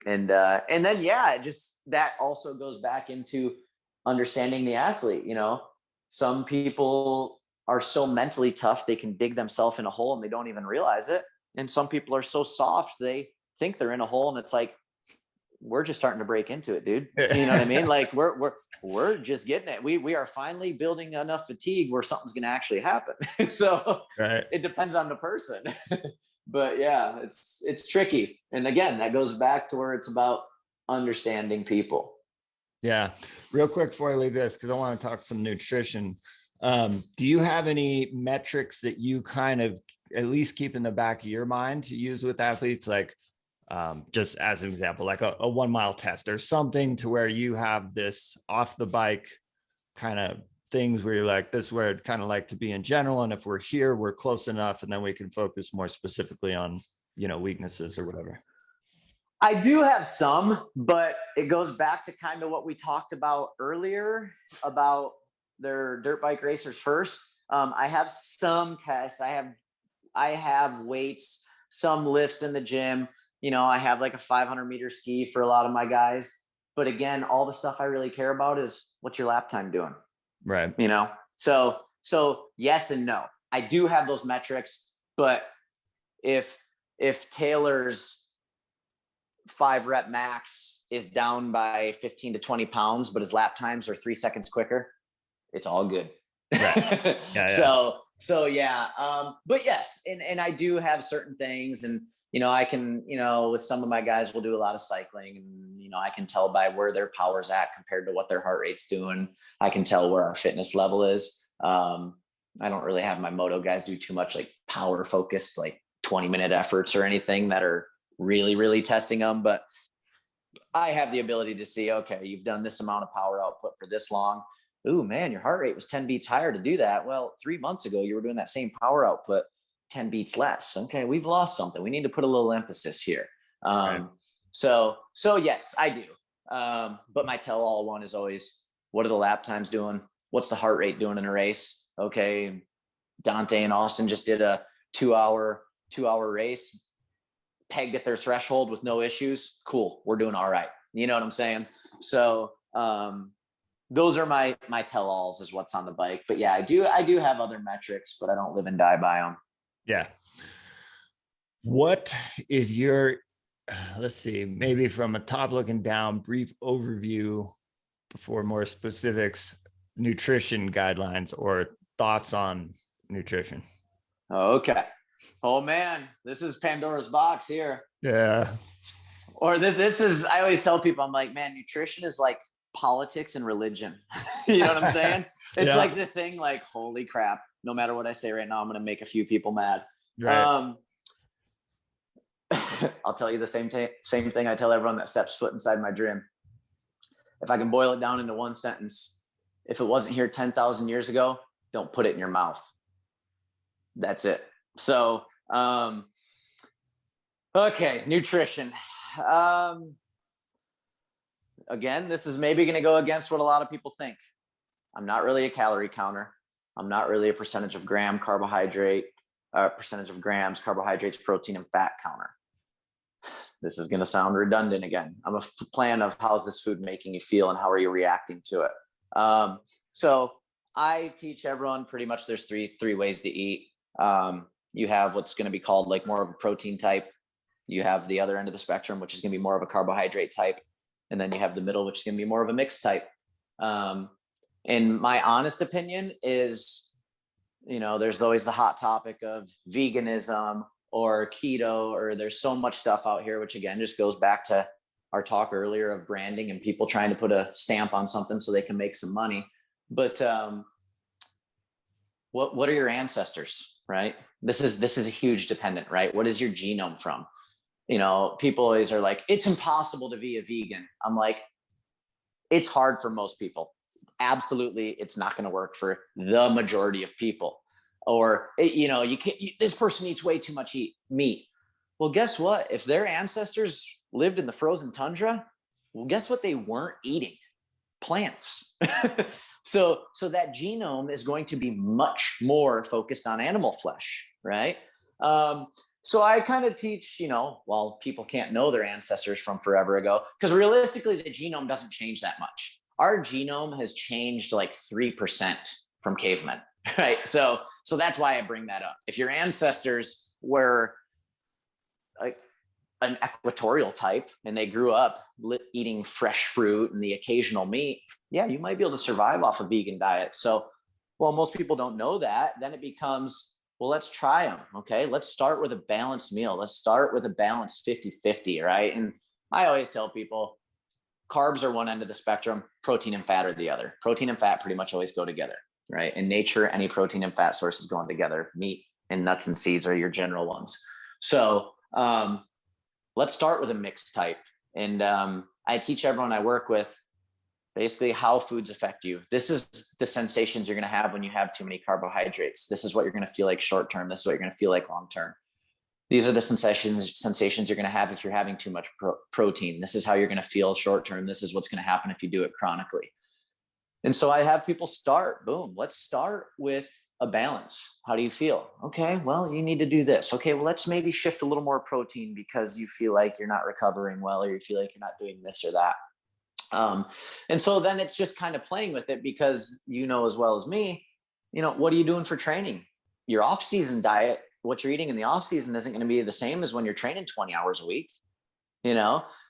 B: then, that also goes back into understanding the athlete. Some people are so mentally tough, they can dig themselves in a hole and they don't even realize it. And some people are so soft, they think they're in a hole, and it's like, we're just starting to break into it, dude. You know what I mean? Like we're just getting it. We are finally building enough fatigue where something's going to actually happen. So It depends on the person. But it's tricky. And again, that goes back to where it's about understanding people.
C: Yeah. Real quick before I leave this, because I want to talk some nutrition. Do you have any metrics that you kind of at least keep in the back of your mind to use with athletes? Like, just as an example, like a 1 mile test or something, to where you have this off the bike kind of things where you're like, this is where I'd kind of like to be in general. And if we're here, we're close enough, and then we can focus more specifically on, weaknesses or whatever.
B: I do have some, but it goes back to kind of what we talked about earlier about their dirt bike racers first. I have some tests. I have weights, some lifts in the gym. I have like a 500-meter ski for a lot of my guys. But again, all the stuff I really care about is, what's your lap time doing?
C: Right.
B: So yes and no. I do have those metrics, but if Taylor's 5 rep max is down by 15 to 20 pounds, but his lap times are 3 seconds quicker, it's all good. Right. Yeah. But yes, and I do have certain things, and I can, with some of my guys, we'll do a lot of cycling, and, I can tell by where their power's at compared to what their heart rate's doing. I can tell where our fitness level is. I don't really have my moto guys do too much like power focused, like 20-minute efforts or anything that are really, really testing them. But I have the ability to see, okay, you've done this amount of power output for this long. Ooh, man, your heart rate was 10 beats higher to do that. Well, 3 months ago, you were doing that same power output, 10 beats less. Okay, we've lost something. We need to put a little emphasis here.
C: Right.
B: So yes, I do. But my tell-all one is always, what are the lap times doing? What's the heart rate doing in a race? Okay, Dante and Austin just did a 2-hour race, pegged at their threshold with no issues. Cool, we're doing all right. You know what I'm saying? So those are my tell-alls is what's on the bike. But yeah, I do have other metrics, but I don't live and die by them.
C: Yeah. What is your, let's see, maybe from a top looking down, brief overview before more specifics, nutrition guidelines or thoughts on nutrition?
B: Okay. Oh man, this is Pandora's box here.
C: Yeah.
B: Or this is, I always tell people, I'm like, man, nutrition is like politics and religion. You know what I'm saying? It's like the thing, like, holy crap, no matter what I say right now, I'm going to make a few people mad.
C: Right.
B: I'll tell you the same thing I tell everyone that steps foot inside my gym. If I can boil it down into one sentence, if it wasn't here 10,000 years ago, don't put it in your mouth. That's it. So, okay, nutrition. Again, this is maybe going to go against what a lot of people think. I'm not really a calorie counter. I'm not really a percentage of grams, carbohydrates, protein, and fat counter. This is going to sound redundant again. I'm a plan of how's this food making you feel and how are you reacting to it. So I teach everyone pretty much there's three ways to eat. You have what's going to be called like more of a protein type. You have the other end of the spectrum, which is going to be more of a carbohydrate type. And then you have the middle, which is going to be more of a mixed type. And my honest opinion is, there's always the hot topic of veganism or keto, or there's so much stuff out here, which again, just goes back to our talk earlier of branding and people trying to put a stamp on something so they can make some money. But what are your ancestors, right? This is a huge dependent, right? What is your genome from? People always are like, it's impossible to be a vegan. I'm like, it's hard for most people. Absolutely, it's not going to work for the majority of people. Or, you can't, this person eats way too much meat. Well, guess what? If their ancestors lived in the frozen tundra, well, guess what they weren't eating? Plants. So that genome is going to be much more focused on animal flesh, right? So I kind of teach, well, people can't know their ancestors from forever ago, because realistically, the genome doesn't change that much. Our genome has changed like 3% from cavemen, right? So that's why I bring that up. If your ancestors were like an equatorial type and they grew up eating fresh fruit and the occasional meat, yeah, you might be able to survive off a vegan diet. So, well, most people don't know that. Then it becomes, well, let's try them. Okay. Let's start with a balanced meal. Let's start with a balanced 50-50. Right. And I always tell people carbs are one end of the spectrum. Protein and fat are the other. Protein and fat pretty much always go together, right? In nature, any protein and fat sources going together. Meat and nuts and seeds are your general ones. So, let's start with a mixed type. And I teach everyone I work with basically how foods affect you. This is the sensations you're going to have when you have too many carbohydrates. This is what you're going to feel like short term. This is what you're going to feel like long term. These are the sensations you're going to have if you're having too much protein. This is how you're going to feel short term. This is what's going to happen if you do it chronically. And so I have people start, boom, let's start with a balance. How do you feel? Okay, well, you need to do this. Okay, well, let's maybe shift a little more protein because you feel like you're not recovering well, or you feel like you're not doing this or that. And so then it's just kind of playing with it, because as well as me, what are you doing for training? Your off-season diet, what you're eating in the off-season isn't going to be the same as when you're training 20 hours a week,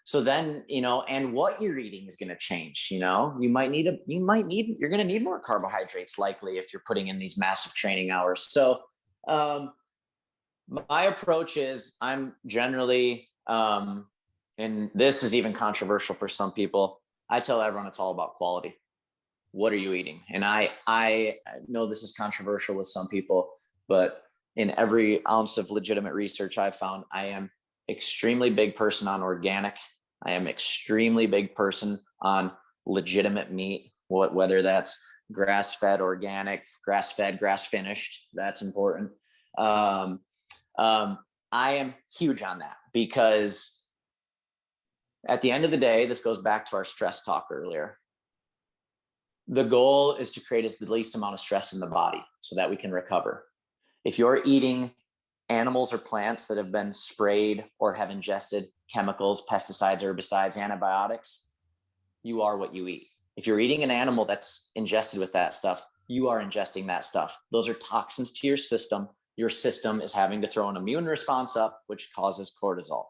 B: So then, and what you're eating is going to change. You're going to need more carbohydrates likely if you're putting in these massive training hours. So, my approach is I'm generally, and this is even controversial for some people, I tell everyone it's all about quality. what are you eating? And I know this is controversial with some people, but in every ounce of legitimate research I've found, I am extremely big person on organic. I am extremely big person on legitimate meat, whether that's grass-fed, organic, grass-fed, grass-finished. That's important. I am huge on that because at the end of the day, this goes back to our stress talk earlier. The goal is to create the least amount of stress in the body so that we can recover. If you're eating animals or plants that have been sprayed or have ingested chemicals, pesticides, herbicides, antibiotics, you are what you eat. If you're eating an animal that's ingested with that stuff, you are ingesting that stuff. Those are toxins to your system. Your system is having to throw an immune response up, which causes cortisol.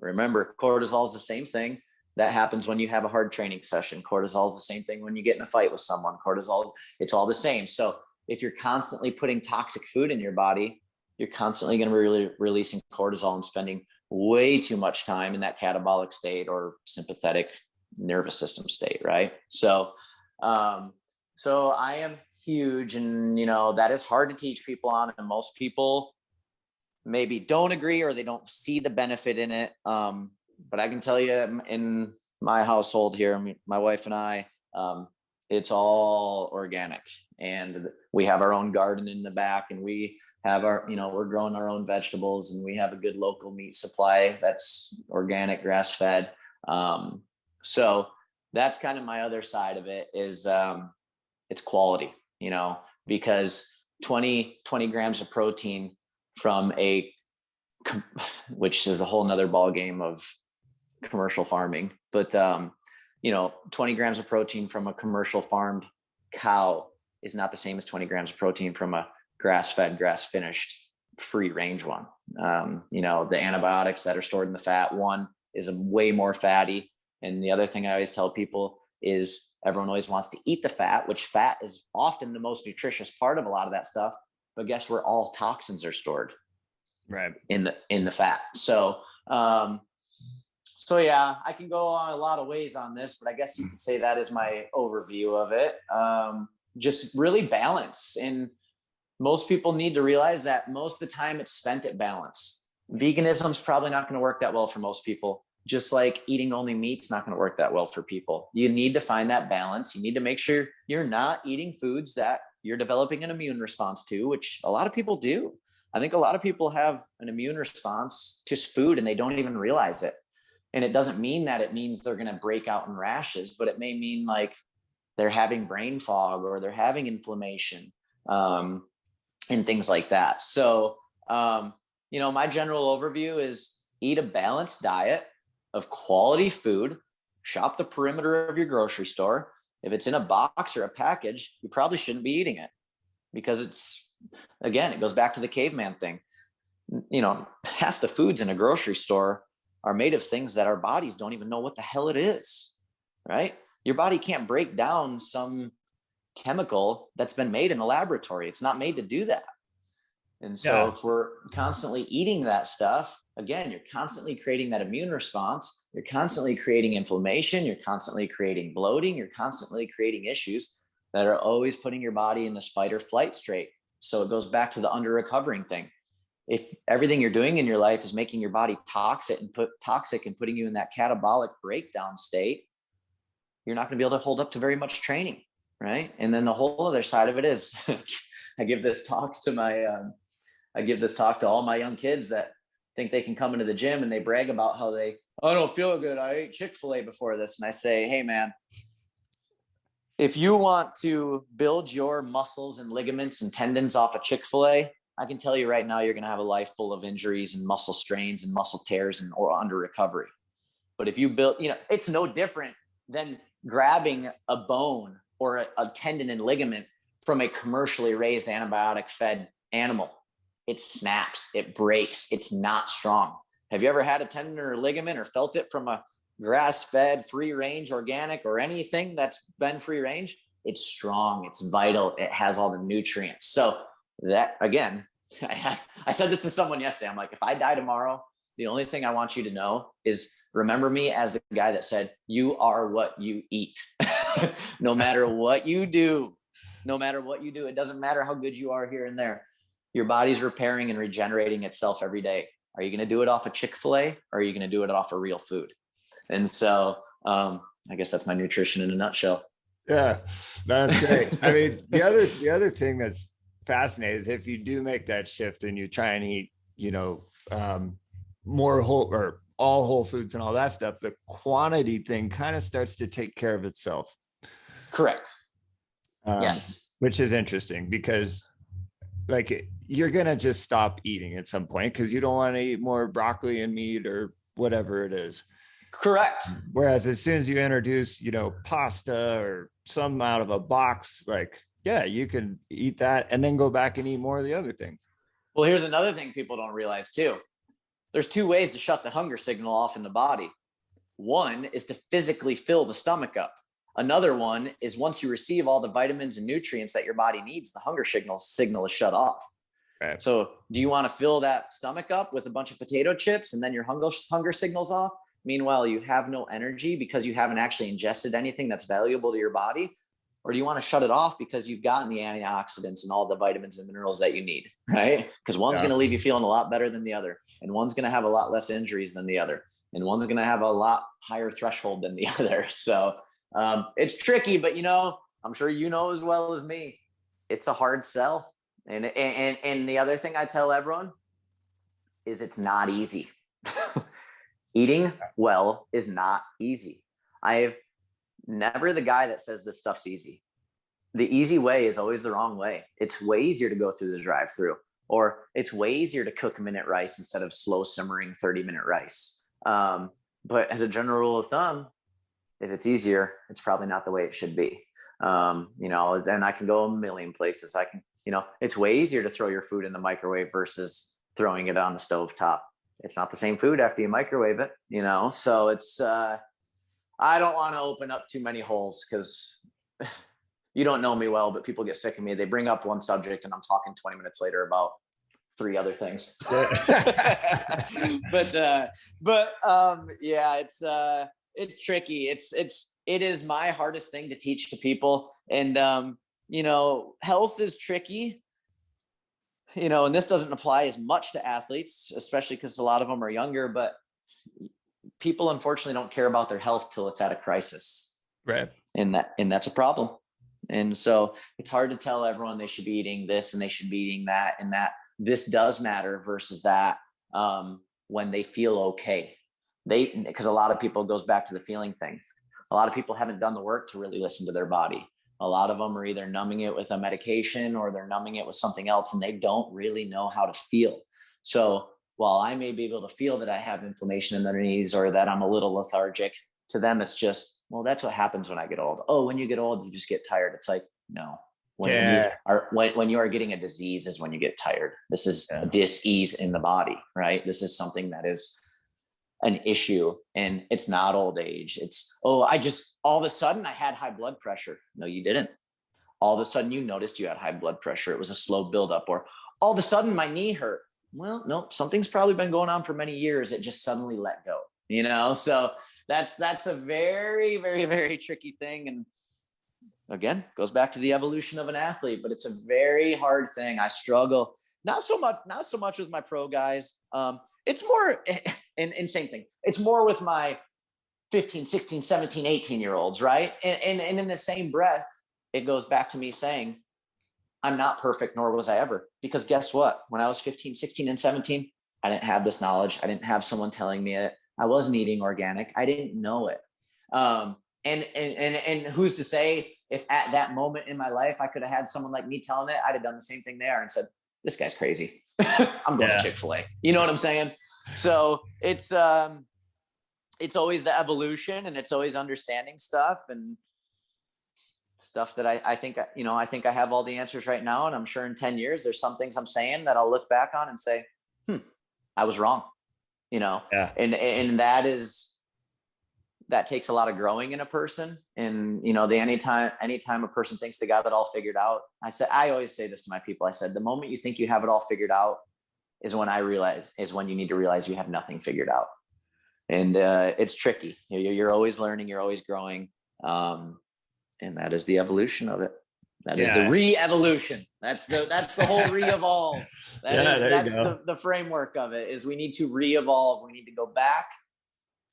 B: Remember, cortisol is the same thing that happens when you have a hard training session. Cortisol is the same thing when you get in a fight with someone. Cortisol, it's all the same. So if you're constantly putting toxic food in your body, you're constantly going to be really releasing cortisol and spending way too much time in that catabolic state or sympathetic nervous system state, right? So I am huge, and that is hard to teach people on, and most people maybe don't agree or they don't see the benefit in it. But I can tell you, in my household here, my wife and I, it's all organic, and we have our own garden in the back, and we have our, we're growing our own vegetables, and we have a good local meat supply that's organic, grass fed. So that's kind of my other side of it is, it's quality, because 20 grams of protein from which is a whole nother ball game of commercial farming, but 20 grams of protein from a commercial farmed cow is not the same as 20 grams of protein from a grass-fed, grass-finished, free-range one. The antibiotics that are stored in the fat, one is a way more fatty. And the other thing I always tell people is everyone always wants to eat the fat, which fat is often the most nutritious part of a lot of that stuff. But guess where all toxins are stored?
C: Right.
B: In the fat. So yeah, I can go on a lot of ways on this, but I guess you could say that is my overview of it. Just really balance. And most people need to realize that most of the time it's spent at balance. Veganism is probably not going to work that well for most people. Just like eating only meat's not going to work that well for people. You need to find that balance. You need to make sure you're not eating foods that you're developing an immune response to, which a lot of people do. I think a lot of people have an immune response to food and they don't even realize it. And it doesn't mean that it means they're going to break out in rashes, but it may mean like they're having brain fog or they're having inflammation, and things like that. So, my general overview is eat a balanced diet of quality food, shop the perimeter of your grocery store. If it's in a box or a package, you probably shouldn't be eating it because it goes back to the caveman thing. Half the foods in a grocery store are made of things that our bodies don't even know what the hell it is, right? Your body can't break down some chemical that's been made in a laboratory. It's not made to do that. And so if we're constantly eating that stuff, again, you're constantly creating that immune response. You're constantly creating inflammation. You're constantly creating bloating. You're constantly creating issues that are always putting your body in this fight or flight state. So it goes back to the under recovering thing. If everything you're doing in your life is making your body toxic and putting you in that catabolic breakdown state, you're not going to be able to hold up to very much training, right? And then the whole other side of it is, I give this talk to all my young kids that think they can come into the gym and they brag about how I don't feel good. I ate Chick-fil-A before this. And I say, hey man, if you want to build your muscles and ligaments and tendons off of Chick-fil-A, I can tell you right now, you're going to have a life full of injuries and muscle strains and muscle tears or under recovery. But if you build, it's no different than grabbing a bone or a tendon and ligament from a commercially raised antibiotic fed animal. It snaps, it breaks, it's not strong. Have you ever had a tendon or a ligament or felt it from a grass-fed, free-range, organic, or anything that's been free-range? It's strong, it's vital, it has all the nutrients. So that, again, I said this to someone yesterday. I'm like, if I die tomorrow, The only thing I want you to know is remember me as the guy that said, you are what you eat. No matter what you do, it doesn't matter how good you are here and there. Your body's repairing and regenerating itself every day. Are you going to do it off of Chick-fil-A, or are you going to do it off of real food? And so I guess that's my nutrition in a nutshell.
C: Yeah, that's great. I mean, the other thing that's fascinating is if you do make that shift and you try and eat, more whole or all whole foods and all that stuff, the quantity thing kind of starts to take care of itself.
B: Correct. Yes.
C: Which is interesting because like you're going to just stop eating at some point because you don't want to eat more broccoli and meat or whatever it is.
B: Correct.
C: Whereas as soon as you introduce, pasta or some out of a box, like, yeah, you can eat that and then go back and eat more of the other things.
B: Well, here's another thing people don't realize too. There's two ways to shut the hunger signal off in the body. One is to physically fill the stomach up. Another one is once you receive all the vitamins and nutrients that your body needs, the hunger signal is shut off.
C: Right.
B: So do you want to fill that stomach up with a bunch of potato chips and then your hunger signal's off? Meanwhile, you have no energy because you haven't actually ingested anything that's valuable to your body? Or do you want to shut it off because you've gotten the antioxidants and all the vitamins and minerals that you need, right? Because one's going to leave you feeling a lot better than the other. And one's going to have a lot less injuries than the other. And one's going to have a lot higher threshold than the other. So it's tricky, but I'm sure you know as well as me, it's a hard sell. And the other thing I tell everyone is it's not easy. Eating well is not easy. I've never the guy that says this stuff's easy. The easy way is always the wrong way. It's way easier to go through the drive-through, or it's way easier to cook minute rice instead of slow simmering 30-minute rice. But as a general rule of thumb, if it's easier, it's probably not the way it should be. Then I can go a million places. It's way easier to throw your food in the microwave versus throwing it on the stovetop. It's not the same food after you microwave it, so it's, I don't want to open up too many holes because you don't know me well, but people get sick of me. They bring up one subject and I'm talking 20 minutes later about 3 other things. It's tricky. It is my hardest thing to teach to people. And, health is tricky, and this doesn't apply as much to athletes, especially because a lot of them are younger, but people unfortunately don't care about their health till it's at a crisis.
C: Right.
B: And that's a problem. And so it's hard to tell everyone they should be eating this and they should be eating that, and that this does matter versus that, when they feel okay. Because a lot of people, goes back to the feeling thing. A lot of people haven't done the work to really listen to their body. A lot of them are either numbing it with a medication or they're numbing it with something else, and they don't really know how to feel. So while I may be able to feel that I have inflammation in their knees or that I'm a little lethargic, to them, it's just, well, that's what happens when I get old. Oh, when you get old, you just get tired. It's like, no. When you are getting a disease is when you get tired. This is a dis-ease in the body, right? This is something that is an issue, and it's not old age. It's, all of a sudden I had high blood pressure. No, you didn't. All of a sudden you noticed you had high blood pressure. It was a slow buildup. Or all of a sudden my knee hurt. Well, no, something's probably been going on for many years. It just suddenly let go, So that's a very, very, very tricky thing. And again, goes back to the evolution of an athlete, but it's a very hard thing. I struggle, not so much with my pro guys. It's more, and same thing. It's more with my 15, 16, 17, 18-year-olds, right? And in the same breath, it goes back to me saying, I'm not perfect, nor was I ever. Because guess what? When I was 15, 16, and 17, I didn't have this knowledge. I didn't have someone telling me it. I wasn't eating organic. I didn't know it. And who's to say if at that moment in my life, I could have had someone like me telling it, I'd have done the same thing there and said, this guy's crazy. I'm going to Chick-fil-A. You know what I'm saying? So it's always the evolution, and it's always understanding stuff and stuff that I think I have all the answers right now. And I'm sure in 10 years, there's some things I'm saying that I'll look back on and say, I was wrong, and that takes a lot of growing in a person. And, anytime a person thinks they got it all figured out, I always say this to my people. I said, the moment you think you have it all figured out, is when you need to realize you have nothing figured out. And it's tricky. You're always learning, you're always growing. And that is the evolution of it. That is the re-evolution. That's the whole re-evolve. That's the framework of it, is we need to re-evolve. We need to go back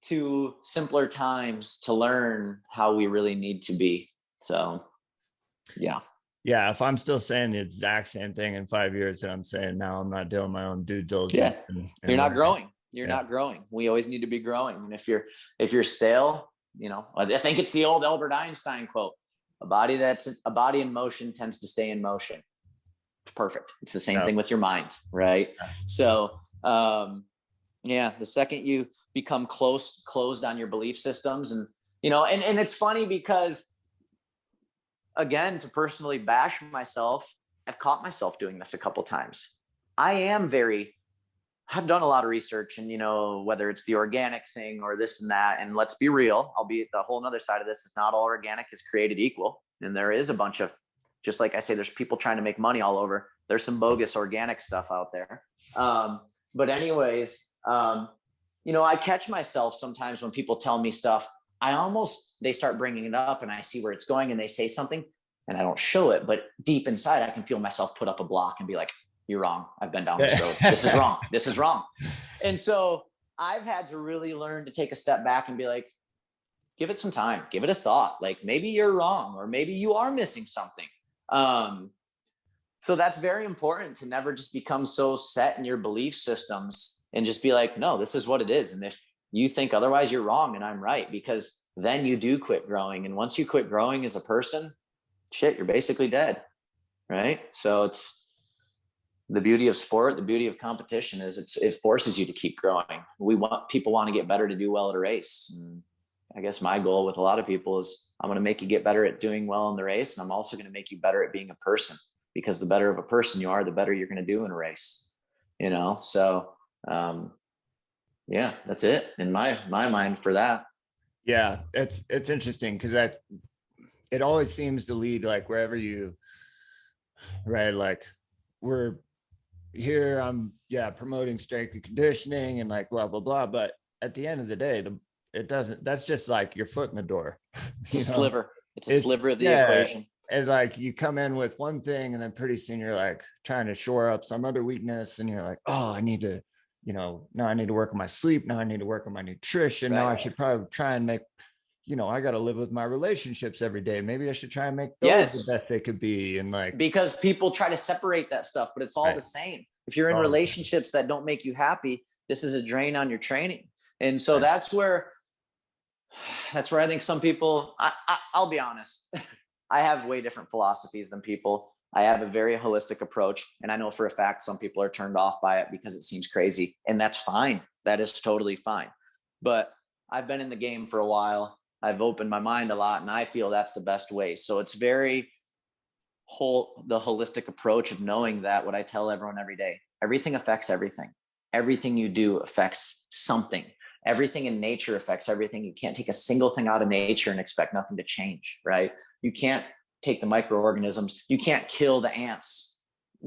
B: to simpler times to learn how we really need to be. So, yeah.
C: Yeah. If I'm still saying the exact same thing in 5 years that I'm saying now, I'm not doing my own due diligence.
B: Yeah. You're not growing. You're not growing. We always need to be growing. And if you're stale, I think it's the old Albert Einstein quote: a body in motion tends to stay in motion. Perfect. It's the same thing with your mind, right? So, the second you become closed on your belief systems, and it's funny because, again, to personally bash myself, I've caught myself doing this a couple times. I've done a lot of research, and whether it's the organic thing or this and that, and let's be real, albeit the whole other side of this is not all organic is created equal. And there is a bunch of, just like I say, there's people trying to make money all over. There's some bogus organic stuff out there. But anyways, I catch myself sometimes when people tell me stuff, they start bringing it up and I see where it's going, and they say something and I don't show it, but deep inside I can feel myself put up a block and be like, you're wrong. I've been down this road. This is wrong. This is wrong. And so I've had to really learn to take a step back and be like, give it some time, give it a thought. Like, maybe you're wrong, or maybe you are missing something. So that's very important, to never just become so set in your belief systems and just be like, no, this is what it is. And if you think otherwise, you're wrong and I'm right, because then you do quit growing. And once you quit growing as a person, you're basically dead. Right. So it's the beauty of sport, the beauty of competition is it forces you to keep growing. People want to get better to do well at a race. And I guess my goal with a lot of people is I'm going to make you get better at doing well in the race. And I'm also going to make you better at being a person, because the better of a person you are, the better you're going to do in a race, So, that's it in my mind for that.
C: Yeah. It's interesting, because it always seems to lead, like, wherever you, right. Like, we're here, I'm promoting strength and conditioning and like blah blah blah, but at the end of the day, that's just like your foot in the door.
B: It's a sliver of the equation.
C: And like, you come in with one thing and then pretty soon you're like trying to shore up some other weakness, and you're like, oh, I need to now I need to work on my sleep, now I need to work on my nutrition, now I should probably try and make I got to live with my relationships every day. Maybe I should try and make those the best they could be. And like,
B: because people try to separate that stuff, but it's all the same. If you're in relationships that don't make you happy, this is a drain on your training. And so that's where I think some people, I'll be honest, I have way different philosophies than people. I have a very holistic approach. And I know for a fact, some people are turned off by it because it seems crazy, and that's fine. That is totally fine. But I've been in the game for a while. I've opened my mind a lot, and I feel that's the best way. So it's the holistic approach of knowing that what I tell everyone every day, everything affects everything. Everything you do affects something. Everything in nature affects everything. You can't take a single thing out of nature and expect nothing to change, right? You can't take the microorganisms. You can't kill the ants,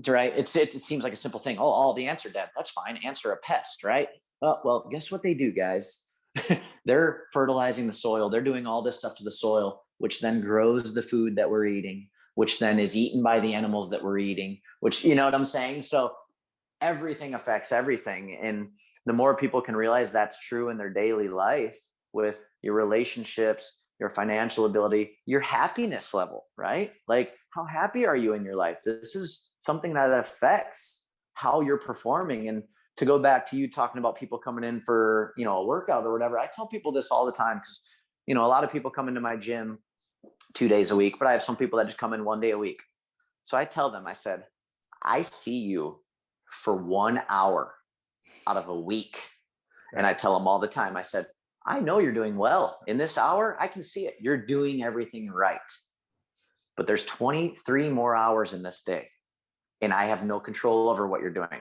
B: right? It seems like a simple thing. Oh, all the ants are dead. That's fine. Ants are a pest, right? Well, guess what they do, guys? They're fertilizing the soil. They're doing all this stuff to the soil, which then grows the food that we're eating, which then is eaten by the animals that we're eating, which, you know what I'm saying? So everything affects everything. And the more people can realize that's true in their daily life, with your relationships, your financial ability, your happiness level, right? Like, how happy are you in your life? This is something that affects how you're performing. And to go back to you talking about people coming in for, a workout or whatever, I tell people this all the time, because, a lot of people come into my gym 2 days a week, but I have some people that just come in 1 day a week. So I tell them, I said, I see you for 1 hour out of a week. And I tell them all the time, I said, I know you're doing well in this hour. I can see it. You're doing everything right. But there's 23 more hours in this day, and I have no control over what you're doing.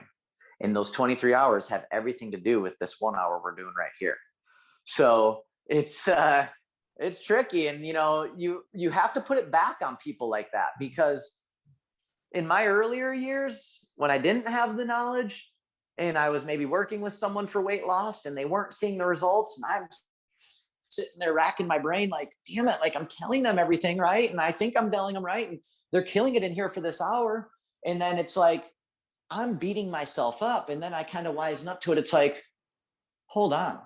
B: And those 23 hours have everything to do with this 1 hour we're doing right here. So it's tricky. And, you have to put it back on people like that, because in my earlier years, when I didn't have the knowledge, and I was maybe working with someone for weight loss and they weren't seeing the results. And I'm sitting there racking my brain like, damn it, like I'm telling them everything right. And I think I'm telling them right. And they're killing it in here for this hour. And then it's like, I'm beating myself up. And then I kind of wisen up to it. It's like, hold on,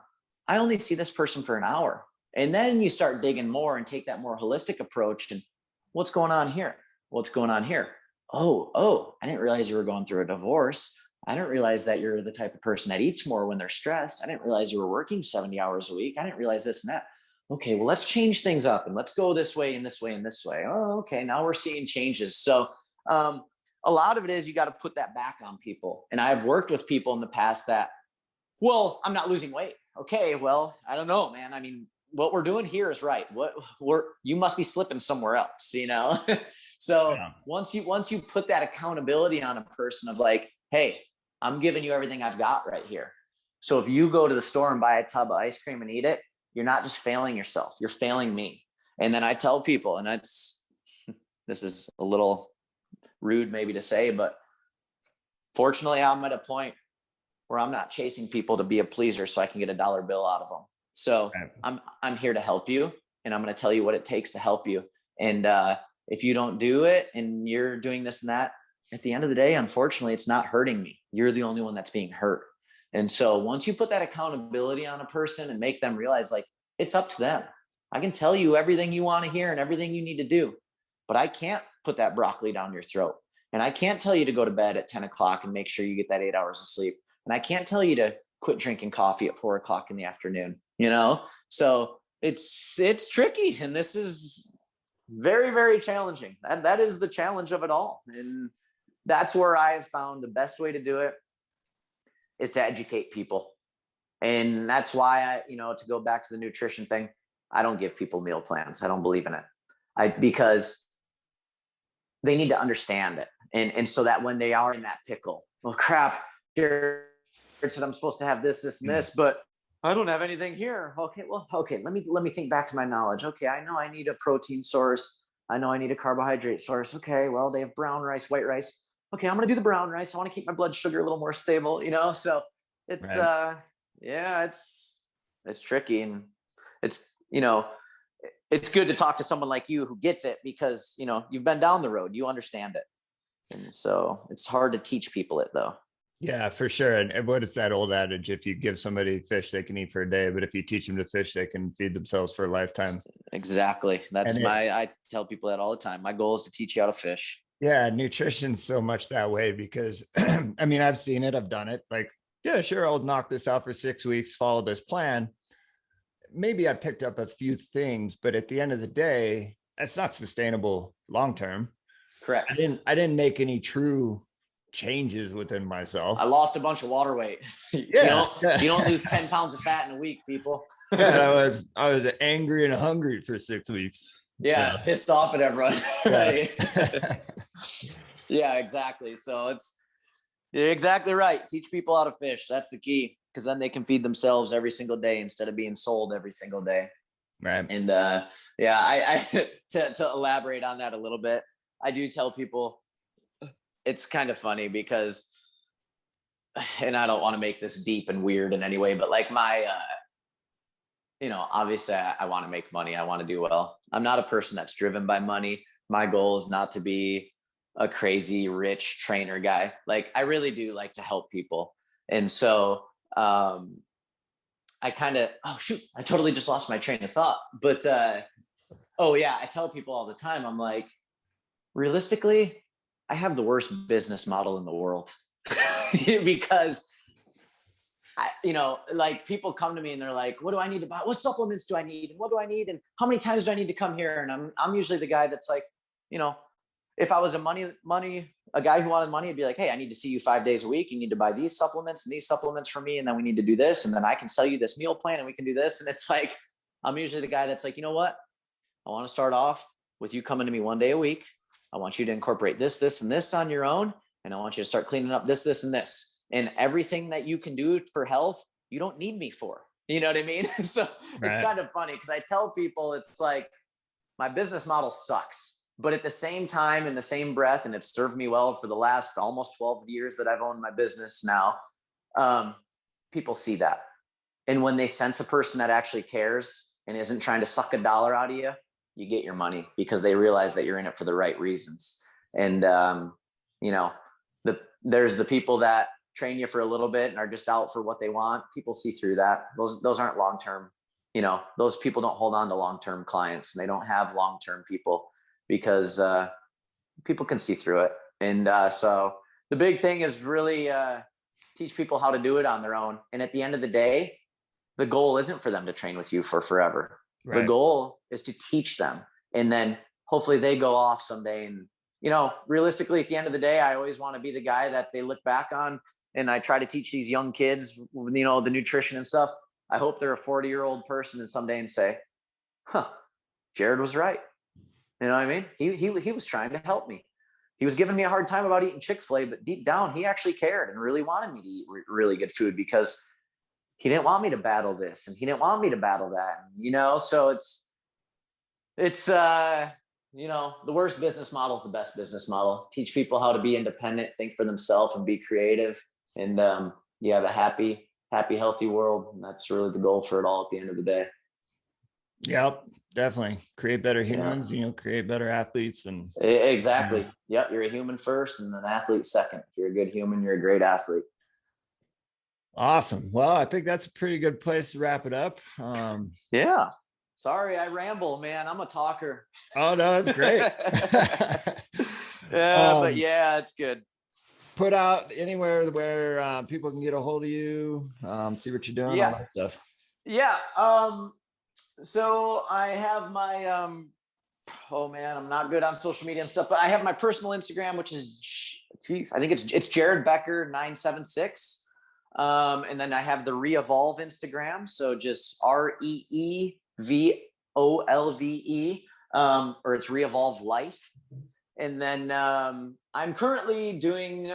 B: I only see this person for an hour. And then you start digging more and take that more holistic approach. And what's going on here? What's going on here? Oh, I didn't realize you were going through a divorce. I didn't realize that you're the type of person that eats more when they're stressed. I didn't realize you were working 70 hours a week. I didn't realize this and that. Okay, well, let's change things up and let's go this way and this way and this way. Oh, okay, now we're seeing changes. So a lot of it is you got to put that back on people. And I've worked with people in the past that, well, I'm not losing weight. Okay, well, I don't know, man. I mean, what we're doing here is right. You must be slipping somewhere else, you know? So yeah. once you put that accountability on a person of like, hey, I'm giving you everything I've got right here. So if you go to the store and buy a tub of ice cream and eat it, you're not just failing yourself, you're failing me. And then I tell people, and this is a little rude maybe to say, but fortunately I'm at a point where I'm not chasing people to be a pleaser so I can get a dollar bill out of them. So I'm here to help you, and I'm going to tell you what it takes to help you. And if you don't do it and you're doing this and that, at the end of the day, unfortunately, it's not hurting me. You're the only one that's being hurt. And so once you put that accountability on a person and make them realize like, it's up to them. I can tell you everything you want to hear and everything you need to do, but I can't put that broccoli down your throat. And I can't tell you to go to bed at 10 o'clock and make sure you get that 8 hours of sleep. And I can't tell you to quit drinking coffee at 4 o'clock in the afternoon, you know? So it's tricky. And this is very, very challenging. That is the challenge of it all. And that's where I have found the best way to do it is to educate people. And that's why to go back to the nutrition thing, I don't give people meal plans. I don't believe in it. Because they need to understand it. And so that when they are in that pickle, well, crap, Jared said I'm supposed to have this, and this, but I don't have anything here. Okay, let me think back to my knowledge. Okay, I know I need a protein source. I know I need a carbohydrate source. Okay, well, they have brown rice, white rice. Okay, I'm going to do the brown rice. I want to keep my blood sugar a little more stable, so it's, right. It's tricky, and it's good to talk to someone like you who gets it because, you've been down the road, you understand it. And so it's hard to teach people it though.
C: Yeah, for sure. And what is that old adage? If you give somebody fish, they can eat for a day, but if you teach them to fish, they can feed themselves for a lifetime.
B: Exactly. I tell people that all the time. My goal is to teach you how to fish.
C: Yeah. Nutrition's so much that way because I mean, I've seen it, I've done it. Like, yeah, sure. I'll knock this out for 6 weeks, follow this plan. Maybe I picked up a few things, but at the end of the day, that's not sustainable long-term.
B: Correct.
C: I didn't make any true changes within myself.
B: I lost a bunch of water weight.
C: Yeah.
B: You don't lose 10 pounds of fat in a week, people.
C: Yeah, I was angry and hungry for 6 weeks.
B: Yeah. Pissed off at everyone. Right. Yeah, exactly. So you're exactly right. Teach people how to fish. That's the key. Because then they can feed themselves every single day instead of being sold every single day.
C: Right.
B: And I to elaborate on that a little bit, I do tell people it's kind of funny because, and I don't want to make this deep and weird in any way, but like my, obviously I want to make money. I want to do well. I'm not a person that's driven by money. My goal is not to be a crazy rich trainer guy. Like I really do like to help people. And so, I totally just lost my train of thought, but, I tell people all the time, I'm like, realistically, I have the worst business model in the world because like people come to me and they're like, what do I need to buy? What supplements do I need? And what do I need? And how many times do I need to come here? And I'm usually the guy that's like, if I was a guy who wanted money, I'd be like, hey, I need to see you 5 days a week. You need to buy these supplements and these supplements for me. And then we need to do this. And then I can sell you this meal plan and we can do this. And it's like, I'm usually the guy that's like, you know what? I want to start off with you coming to me 1 day a week. I want you to incorporate this, this, and this on your own. And I want you to start cleaning up this, this, and this. And everything that you can do for health, you don't need me for. You know what I mean? So right. It's kind of funny because I tell people it's like my business model sucks. But at the same time, in the same breath, and it's served me well for the last almost 12 years that I've owned my business now, People see that. And when they sense a person that actually cares and isn't trying to suck a dollar out of you, you get your money because they realize that you're in it for the right reasons. And, there's the people that train you for a little bit and are just out for what they want. People see through that. Those aren't long-term, those people don't hold on to long-term clients, and they don't have long-term people because people can see through it. And so the big thing is really teach people how to do it on their own. And at the end of the day, the goal isn't for them to train with you for forever. Right. The goal is to teach them. And then hopefully they go off someday. And, realistically, at the end of the day, I always want to be the guy that they look back on. And I try to teach these young kids, the nutrition and stuff. I hope they're a 40-year-old person and someday and say, Jared was right. You know what I mean? He was trying to help me. He was giving me a hard time about eating Chick-fil-A, but deep down, he actually cared and really wanted me to eat really good food because he didn't want me to battle this and he didn't want me to battle that. So it's the worst business model is the best business model. Teach people how to be independent, think for themselves, and be creative. And you have a happy, healthy world. And that's really the goal for it all at the end of the day.
C: Yep, definitely. Create better humans, create better athletes. And
B: exactly. Yep. You're a human first and an athlete second. If you're a good human, you're a great athlete.
C: Awesome. Well, I think that's a pretty good place to wrap it up.
B: Yeah. Sorry, I ramble, man. I'm a talker.
C: Oh, no, that's great.
B: But yeah, it's good.
C: Put out anywhere where people can get a hold of you, see what you're doing, all that stuff.
B: Yeah. So I have my, I'm not good on social media and stuff, but I have my personal Instagram, which is, I think it's Jared Becker 976. And then I have the REEVOLVE Instagram. So just REEVOLVE, or it's REEVOLVE Life. And then I'm currently doing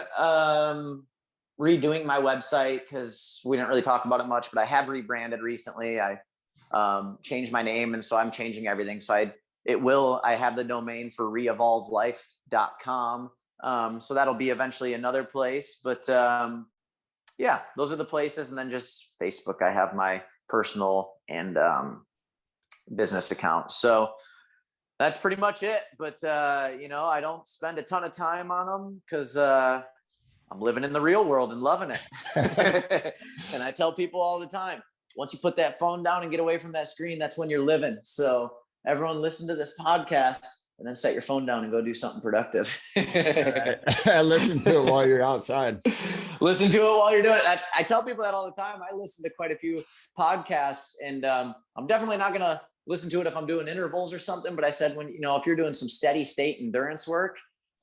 B: redoing my website because we didn't really talk about it much, but I have rebranded recently. I changed my name, and so I'm changing everything. So I have the domain for reevolvelife.com. So that'll be eventually another place, but those are the places. And then just Facebook, I have my personal and business account. So that's pretty much it. But, I don't spend a ton of time on them because I'm living in the real world and loving it. And I tell people all the time, once you put that phone down and get away from that screen, that's when you're living. So everyone listen to this podcast and then set your phone down and go do something productive.
C: Listen to it while you're outside.
B: Listen to it while you're doing it. I tell people that all the time. I listen to quite a few podcasts, and I'm definitely not going to listen to it if I'm doing intervals or something. But I said, if you're doing some steady state endurance work,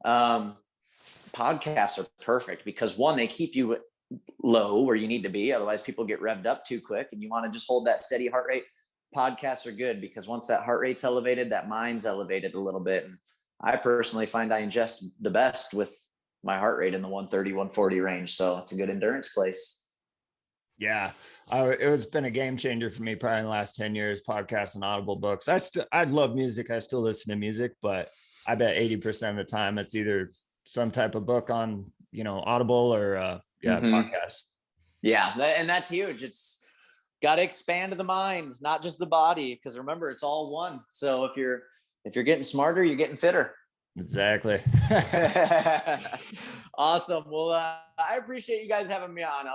B: podcasts are perfect because one, they keep you low where you need to be. Otherwise people get revved up too quick, and you want to just hold that steady heart rate. Podcasts are good because once that heart rate's elevated, that mind's elevated a little bit. And I personally find I ingest the best with my heart rate in the 130, 140 range. So it's a good endurance place.
C: Yeah. It's been a game changer for me probably in the last 10 years, podcasts and Audible books. I love music. I still listen to music, but I bet 80% of the time it's either some type of book on, Audible or podcasts.
B: Yeah. And that's huge. It's got to expand the mind, not just the body. Because remember, it's all one. So if you're getting smarter, you're getting fitter.
C: Exactly.
B: Awesome. Well, I appreciate you guys having me on.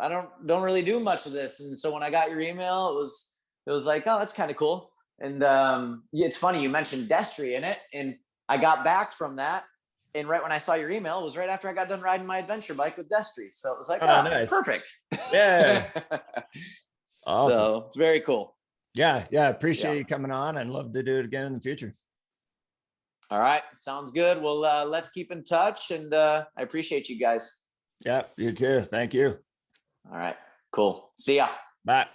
B: I don't really do much of this. And so when I got your email, it was like, oh, that's kind of cool. And it's funny, you mentioned Destry in it. And I got back from that. And right when I saw your email, it was right after I got done riding my adventure bike with Destry. So it was like, oh, nice. Perfect.
C: Yeah. Awesome.
B: So it's very cool.
C: Yeah. Appreciate you coming on. I'd love to do it again in the future.
B: All right. Sounds good. Well, let's keep in touch, and I appreciate you guys.
C: Yeah, you too. Thank you.
B: All right. Cool. See ya.
C: Bye.